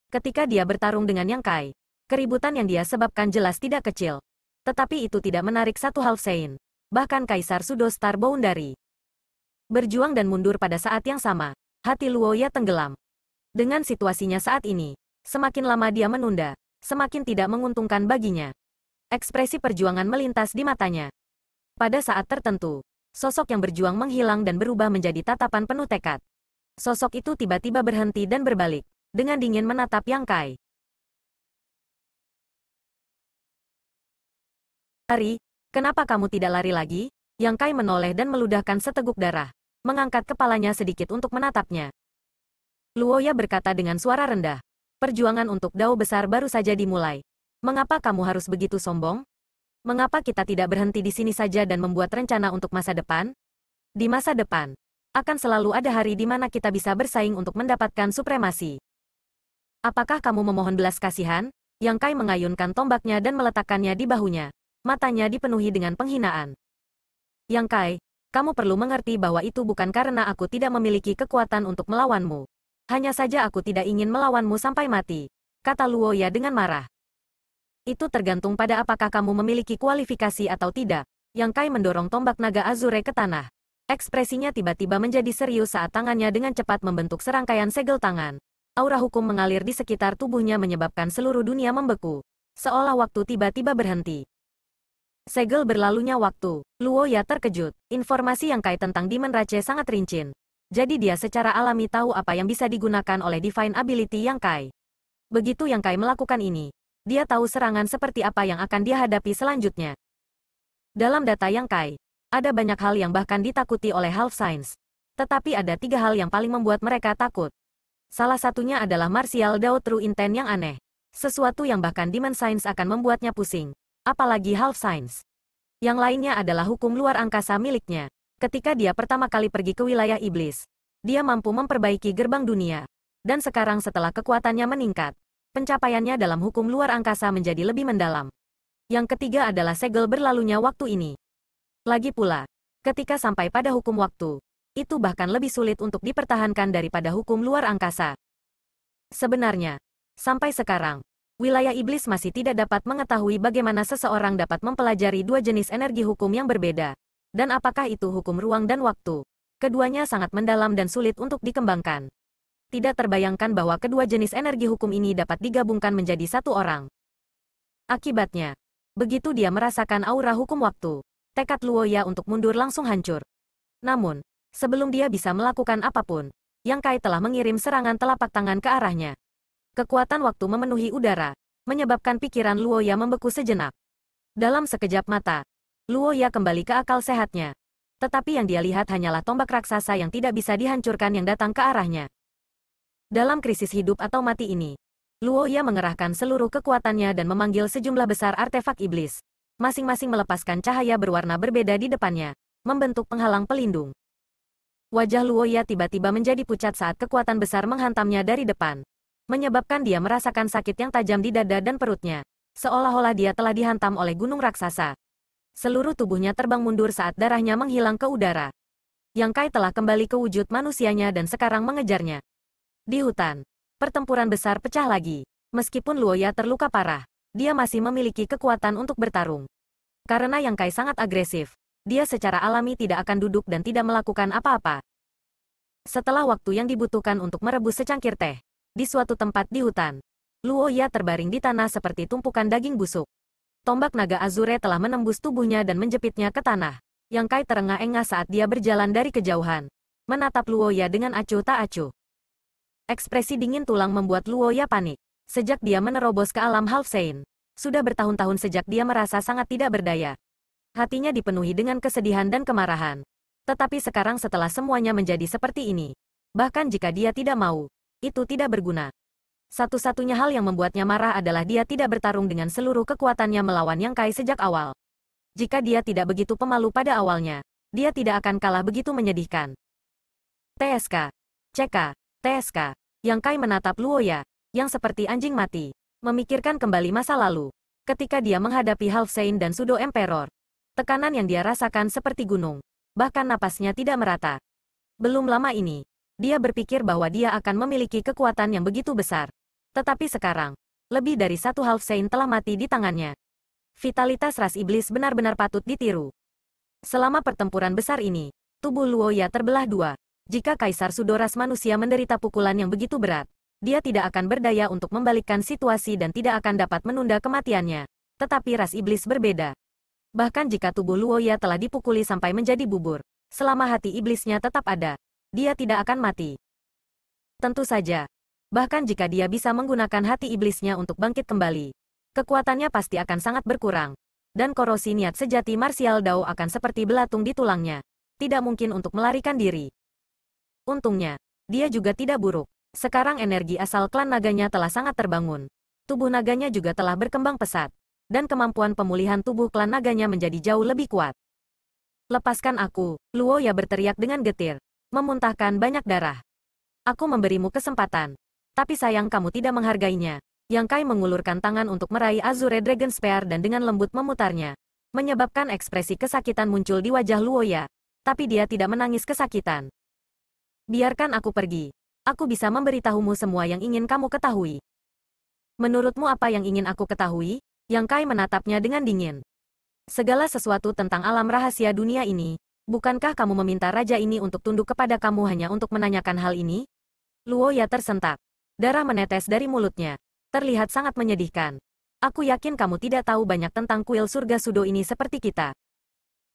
Ketika dia bertarung dengan Yang Kai, keributan yang dia sebabkan jelas tidak kecil. Tetapi itu tidak menarik satu Half Saint, bahkan Kaisar Sudo Star Boundary. Berjuang dan mundur pada saat yang sama, hati Luoya tenggelam. Dengan situasinya saat ini, semakin lama dia menunda, semakin tidak menguntungkan baginya. Ekspresi perjuangan melintas di matanya. Pada saat tertentu, sosok yang berjuang menghilang dan berubah menjadi tatapan penuh tekad. Sosok itu tiba-tiba berhenti dan berbalik, dengan dingin menatap Yang Kai. "Lari, kenapa kamu tidak lari lagi?" Yang Kai menoleh dan meludahkan seteguk darah, mengangkat kepalanya sedikit untuk menatapnya. Luoya berkata dengan suara rendah, "Perjuangan untuk Dao besar baru saja dimulai. Mengapa kamu harus begitu sombong? Mengapa kita tidak berhenti di sini saja dan membuat rencana untuk masa depan? Di masa depan, akan selalu ada hari di mana kita bisa bersaing untuk mendapatkan supremasi. Apakah kamu memohon belas kasihan?" Yang Kai mengayunkan tombaknya dan meletakkannya di bahunya. Matanya dipenuhi dengan penghinaan. "Yang Kai, kamu perlu mengerti bahwa itu bukan karena aku tidak memiliki kekuatan untuk melawanmu. Hanya saja aku tidak ingin melawanmu sampai mati," kata Luoya dengan marah. "Itu tergantung pada apakah kamu memiliki kualifikasi atau tidak." Yang Kai mendorong tombak naga Azure ke tanah. Ekspresinya tiba-tiba menjadi serius saat tangannya dengan cepat membentuk serangkaian segel tangan. Aura hukum mengalir di sekitar tubuhnya menyebabkan seluruh dunia membeku. Seolah waktu tiba-tiba berhenti. Segel berlalunya waktu. Luoya terkejut. Informasi Yang Kai tentang Demon Rache sangat rincin. Jadi dia secara alami tahu apa yang bisa digunakan oleh Divine Ability Yang Kai. Begitu Yang Kai melakukan ini, dia tahu serangan seperti apa yang akan dia hadapi selanjutnya. Dalam data Yang Kai, ada banyak hal yang bahkan ditakuti oleh Half Saints. Tetapi ada 3 hal yang paling membuat mereka takut. Salah satunya adalah Martial Dao True Intent yang aneh. Sesuatu yang bahkan Demon Science akan membuatnya pusing. Apalagi Half Saints. Yang lainnya adalah hukum luar angkasa miliknya. Ketika dia pertama kali pergi ke wilayah iblis, dia mampu memperbaiki gerbang dunia. Dan sekarang setelah kekuatannya meningkat, pencapaiannya dalam hukum luar angkasa menjadi lebih mendalam. Yang ketiga adalah segel berlalunya waktu ini. Lagi pula, ketika sampai pada hukum waktu, itu bahkan lebih sulit untuk dipertahankan daripada hukum luar angkasa. Sebenarnya, sampai sekarang, wilayah iblis masih tidak dapat mengetahui bagaimana seseorang dapat mempelajari 2 jenis energi hukum yang berbeda. Dan apakah itu hukum ruang dan waktu. Keduanya sangat mendalam dan sulit untuk dikembangkan. Tidak terbayangkan bahwa kedua jenis energi hukum ini dapat digabungkan menjadi satu orang. Akibatnya, begitu dia merasakan aura hukum waktu, tekad Luoya untuk mundur langsung hancur. Namun, sebelum dia bisa melakukan apapun, Yang Kai telah mengirim serangan telapak tangan ke arahnya. Kekuatan waktu memenuhi udara, menyebabkan pikiran Luoya membeku sejenak. Dalam sekejap mata, Luoya kembali ke akal sehatnya. Tetapi yang dia lihat hanyalah tombak raksasa yang tidak bisa dihancurkan yang datang ke arahnya. Dalam krisis hidup atau mati ini, Luoya mengerahkan seluruh kekuatannya dan memanggil sejumlah besar artefak iblis. Masing-masing melepaskan cahaya berwarna berbeda di depannya, membentuk penghalang pelindung. Wajah Luoya tiba-tiba menjadi pucat saat kekuatan besar menghantamnya dari depan, menyebabkan dia merasakan sakit yang tajam di dada dan perutnya, seolah-olah dia telah dihantam oleh gunung raksasa. Seluruh tubuhnya terbang mundur saat darahnya menghilang ke udara. Yang Kai telah kembali ke wujud manusianya dan sekarang mengejarnya. Di hutan, pertempuran besar pecah lagi. Meskipun Luoya terluka parah, dia masih memiliki kekuatan untuk bertarung. Karena Yang Kai sangat agresif, dia secara alami tidak akan duduk dan tidak melakukan apa-apa. Setelah waktu yang dibutuhkan untuk merebus secangkir teh, di suatu tempat di hutan, Luo Ya terbaring di tanah seperti tumpukan daging busuk. Tombak naga Azure telah menembus tubuhnya dan menjepitnya ke tanah. Yang Kai terengah-engah saat dia berjalan dari kejauhan, menatap Luo Ya dengan acuh tak acuh. Ekspresi dingin tulang membuat Luo Ya panik. Sejak dia menerobos ke alam Half Saint, sudah bertahun-tahun sejak dia merasa sangat tidak berdaya. Hatinya dipenuhi dengan kesedihan dan kemarahan. Tetapi sekarang setelah semuanya menjadi seperti ini, bahkan jika dia tidak mau, itu tidak berguna. Satu-satunya hal yang membuatnya marah adalah dia tidak bertarung dengan seluruh kekuatannya melawan Yang Kai sejak awal. Jika dia tidak begitu pemalu pada awalnya, dia tidak akan kalah begitu menyedihkan. TSK. CK. TSK. Yang Kai menatap Luo Ya, yang seperti anjing mati, memikirkan kembali masa lalu. Ketika dia menghadapi Half Saint dan Pseudo Emperor, tekanan yang dia rasakan seperti gunung, bahkan napasnya tidak merata. Belum lama ini, dia berpikir bahwa dia akan memiliki kekuatan yang begitu besar. Tetapi sekarang, lebih dari satu Half Saint telah mati di tangannya. Vitalitas ras iblis benar-benar patut ditiru. Selama pertempuran besar ini, tubuh Luo Ya terbelah dua. Jika Kaisar Pseudo ras manusia menderita pukulan yang begitu berat, dia tidak akan berdaya untuk membalikkan situasi dan tidak akan dapat menunda kematiannya. Tetapi ras iblis berbeda. Bahkan jika tubuh Luo Ya telah dipukuli sampai menjadi bubur, selama hati iblisnya tetap ada, dia tidak akan mati. Tentu saja. Bahkan jika dia bisa menggunakan hati iblisnya untuk bangkit kembali, kekuatannya pasti akan sangat berkurang. Dan korosi niat sejati martial Dao akan seperti belatung di tulangnya. Tidak mungkin untuk melarikan diri. Untungnya, dia juga tidak buruk. Sekarang energi asal klan naganya telah sangat terbangun. Tubuh naganya juga telah berkembang pesat. Dan kemampuan pemulihan tubuh klan naganya menjadi jauh lebih kuat. Lepaskan aku, Luo Ya berteriak dengan getir, memuntahkan banyak darah. Aku memberimu kesempatan. Tapi sayang kamu tidak menghargainya. Yang Kai mengulurkan tangan untuk meraih Azure Dragon Spear dan dengan lembut memutarnya, menyebabkan ekspresi kesakitan muncul di wajah Luo Ya. Tapi dia tidak menangis kesakitan. Biarkan aku pergi. Aku bisa memberitahumu semua yang ingin kamu ketahui. Menurutmu apa yang ingin aku ketahui? Yang Kai menatapnya dengan dingin. Segala sesuatu tentang alam rahasia dunia ini. Bukankah kamu meminta raja ini untuk tunduk kepada kamu hanya untuk menanyakan hal ini? Luo Ya tersentak. Darah menetes dari mulutnya. Terlihat sangat menyedihkan. Aku yakin kamu tidak tahu banyak tentang kuil surga Sudo ini seperti kita.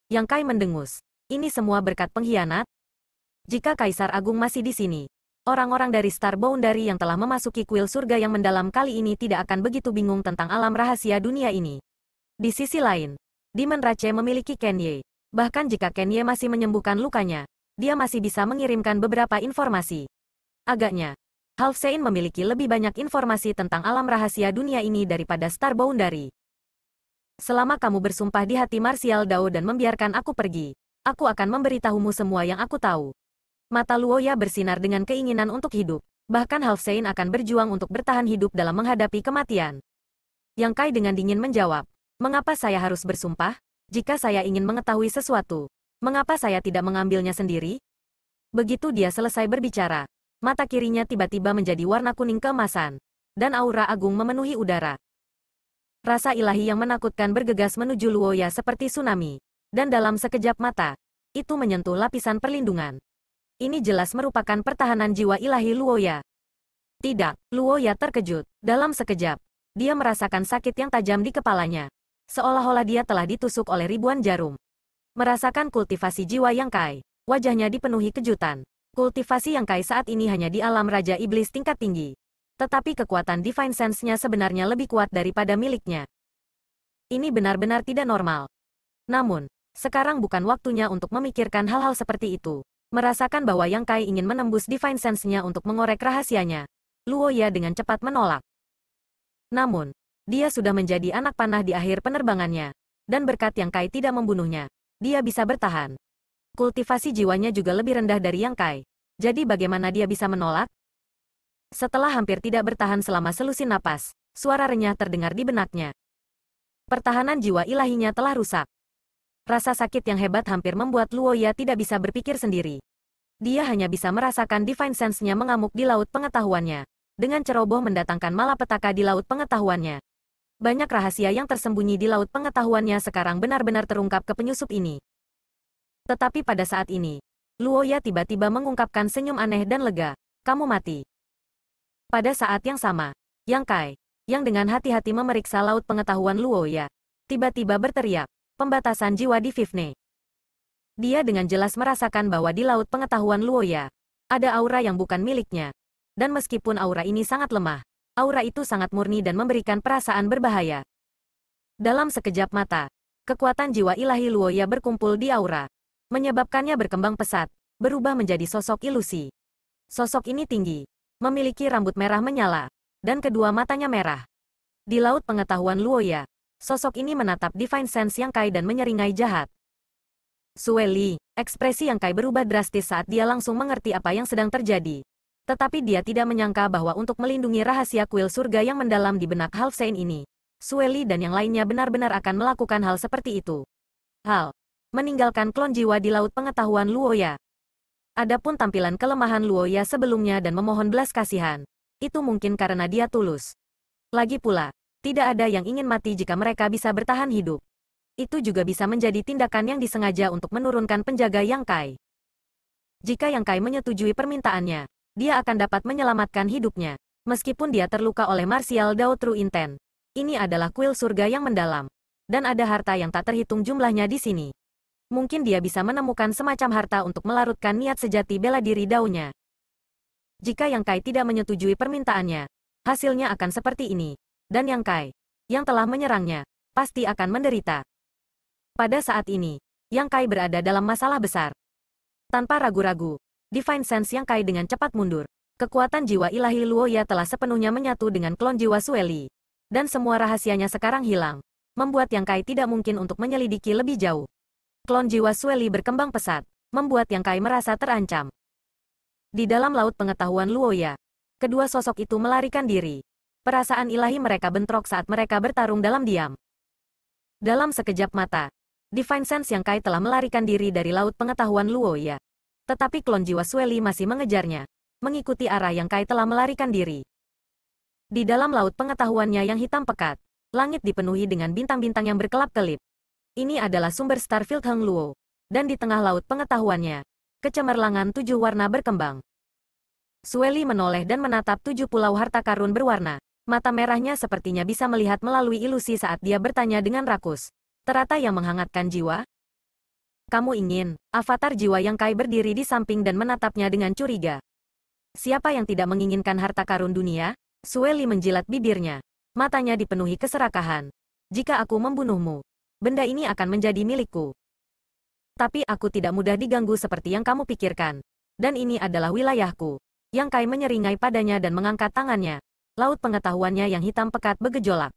Yang Kai mendengus. Ini semua berkat pengkhianat? Jika Kaisar Agung masih di sini, orang-orang dari Star Boundary yang telah memasuki kuil surga yang mendalam kali ini tidak akan begitu bingung tentang alam rahasia dunia ini. Di sisi lain, Demon Rache memiliki Kenye. Bahkan jika Kenye masih menyembuhkan lukanya, dia masih bisa mengirimkan beberapa informasi. Agaknya, Half Saint memiliki lebih banyak informasi tentang alam rahasia dunia ini daripada Star Boundary. Selama kamu bersumpah di hati martial Dao dan membiarkan aku pergi, aku akan memberitahumu semua yang aku tahu. Mata Luo Ya bersinar dengan keinginan untuk hidup. Bahkan Half Saint akan berjuang untuk bertahan hidup dalam menghadapi kematian. Yang Kai dengan dingin menjawab, mengapa saya harus bersumpah? Jika saya ingin mengetahui sesuatu, mengapa saya tidak mengambilnya sendiri? Begitu dia selesai berbicara, mata kirinya tiba-tiba menjadi warna kuning keemasan, dan aura agung memenuhi udara. Rasa ilahi yang menakutkan bergegas menuju Luo Ya seperti tsunami, dan dalam sekejap mata, itu menyentuh lapisan perlindungan. Ini jelas merupakan pertahanan jiwa ilahi Luo Ya. Tidak, Luo Ya terkejut. Dalam sekejap, dia merasakan sakit yang tajam di kepalanya. Seolah-olah dia telah ditusuk oleh ribuan jarum. Merasakan kultivasi jiwa Yang Kai, wajahnya dipenuhi kejutan. Kultivasi Yang Kai saat ini hanya di alam Raja Iblis tingkat tinggi. Tetapi kekuatan Divine Sense-nya sebenarnya lebih kuat daripada miliknya. Ini benar-benar tidak normal. Namun, sekarang bukan waktunya untuk memikirkan hal-hal seperti itu. Merasakan bahwa Yang Kai ingin menembus Divine Sense-nya untuk mengorek rahasianya, Luo Ya dengan cepat menolak. Namun, dia sudah menjadi anak panah di akhir penerbangannya. Dan berkat Yang Kai tidak membunuhnya, dia bisa bertahan. Kultivasi jiwanya juga lebih rendah dari Yang Kai. Jadi bagaimana dia bisa menolak? Setelah hampir tidak bertahan selama selusin napas, suara renyah terdengar di benaknya. Pertahanan jiwa ilahinya telah rusak. Rasa sakit yang hebat hampir membuat Luo Ya tidak bisa berpikir sendiri. Dia hanya bisa merasakan Divine Sense-nya mengamuk di laut pengetahuannya. Dengan ceroboh mendatangkan malapetaka di laut pengetahuannya. Banyak rahasia yang tersembunyi di laut pengetahuannya sekarang benar-benar terungkap ke penyusup ini. Tetapi pada saat ini, Luoya tiba-tiba mengungkapkan senyum aneh dan lega. Kamu mati. Pada saat yang sama, Yang Kai, yang dengan hati-hati memeriksa laut pengetahuan Luoya, tiba-tiba berteriak, pembatasan jiwa di Fifne. Dia dengan jelas merasakan bahwa di laut pengetahuan Luoya, ada aura yang bukan miliknya. Dan meskipun aura ini sangat lemah, aura itu sangat murni dan memberikan perasaan berbahaya. Dalam sekejap mata, kekuatan jiwa ilahi Luoya berkumpul di aura, menyebabkannya berkembang pesat, berubah menjadi sosok ilusi. Sosok ini tinggi, memiliki rambut merah menyala, dan kedua matanya merah. Di laut pengetahuan Luoya, sosok ini menatap Divine Sense Yang Kai dan menyeringai jahat. Sueli, ekspresi Yang Kai berubah drastis saat dia langsung mengerti apa yang sedang terjadi. Tetapi dia tidak menyangka bahwa untuk melindungi rahasia kuil surga yang mendalam di benak Half Saint ini, Sueli dan yang lainnya benar-benar akan melakukan hal seperti itu. Meninggalkan klon jiwa di laut pengetahuan Luoya. Adapun tampilan kelemahan Luoya sebelumnya dan memohon belas kasihan, itu mungkin karena dia tulus. Lagi pula, tidak ada yang ingin mati jika mereka bisa bertahan hidup. Itu juga bisa menjadi tindakan yang disengaja untuk menurunkan penjaga Yang Kai. Jika Yang Kai menyetujui permintaannya, dia akan dapat menyelamatkan hidupnya. Meskipun dia terluka oleh Martial Dao True Intent. Ini adalah kuil surga yang mendalam. Dan ada harta yang tak terhitung jumlahnya di sini. Mungkin dia bisa menemukan semacam harta untuk melarutkan niat sejati bela diri Dao-nya. Jika Yang Kai tidak menyetujui permintaannya, hasilnya akan seperti ini. Dan Yang Kai, yang telah menyerangnya, pasti akan menderita. Pada saat ini, Yang Kai berada dalam masalah besar. Tanpa ragu-ragu, Divine Sense Yang Kai dengan cepat mundur. Kekuatan jiwa ilahi Luoya telah sepenuhnya menyatu dengan klon jiwa Sueli. Dan semua rahasianya sekarang hilang. Membuat Yang Kai tidak mungkin untuk menyelidiki lebih jauh. Klon jiwa Sueli berkembang pesat, membuat Yang Kai merasa terancam. Di dalam laut pengetahuan Luoya, kedua sosok itu melarikan diri. Perasaan ilahi mereka bentrok saat mereka bertarung dalam diam. Dalam sekejap mata, Divine Sense Yang Kai telah melarikan diri dari laut pengetahuan Luoya. Tetapi klon jiwa Sueli masih mengejarnya, mengikuti arah Yang Kai telah melarikan diri. Di dalam laut pengetahuannya yang hitam pekat, langit dipenuhi dengan bintang-bintang yang berkelap-kelip. Ini adalah sumber Starfield Heng Luo. Dan di tengah laut pengetahuannya, kecemerlangan 7 warna berkembang. Sueli menoleh dan menatap 7 pulau harta karun berwarna. Mata merahnya sepertinya bisa melihat melalui ilusi saat dia bertanya dengan rakus. Terata yang menghangatkan jiwa? Kamu ingin, avatar jiwa Yang Kai berdiri di samping dan menatapnya dengan curiga. Siapa yang tidak menginginkan harta karun dunia? Sueli menjilat bibirnya. Matanya dipenuhi keserakahan. Jika aku membunuhmu, benda ini akan menjadi milikku. Tapi aku tidak mudah diganggu seperti yang kamu pikirkan. Dan ini adalah wilayahku. Yang Kai menyeringai padanya dan mengangkat tangannya. Laut pengetahuannya yang hitam pekat bergejolak.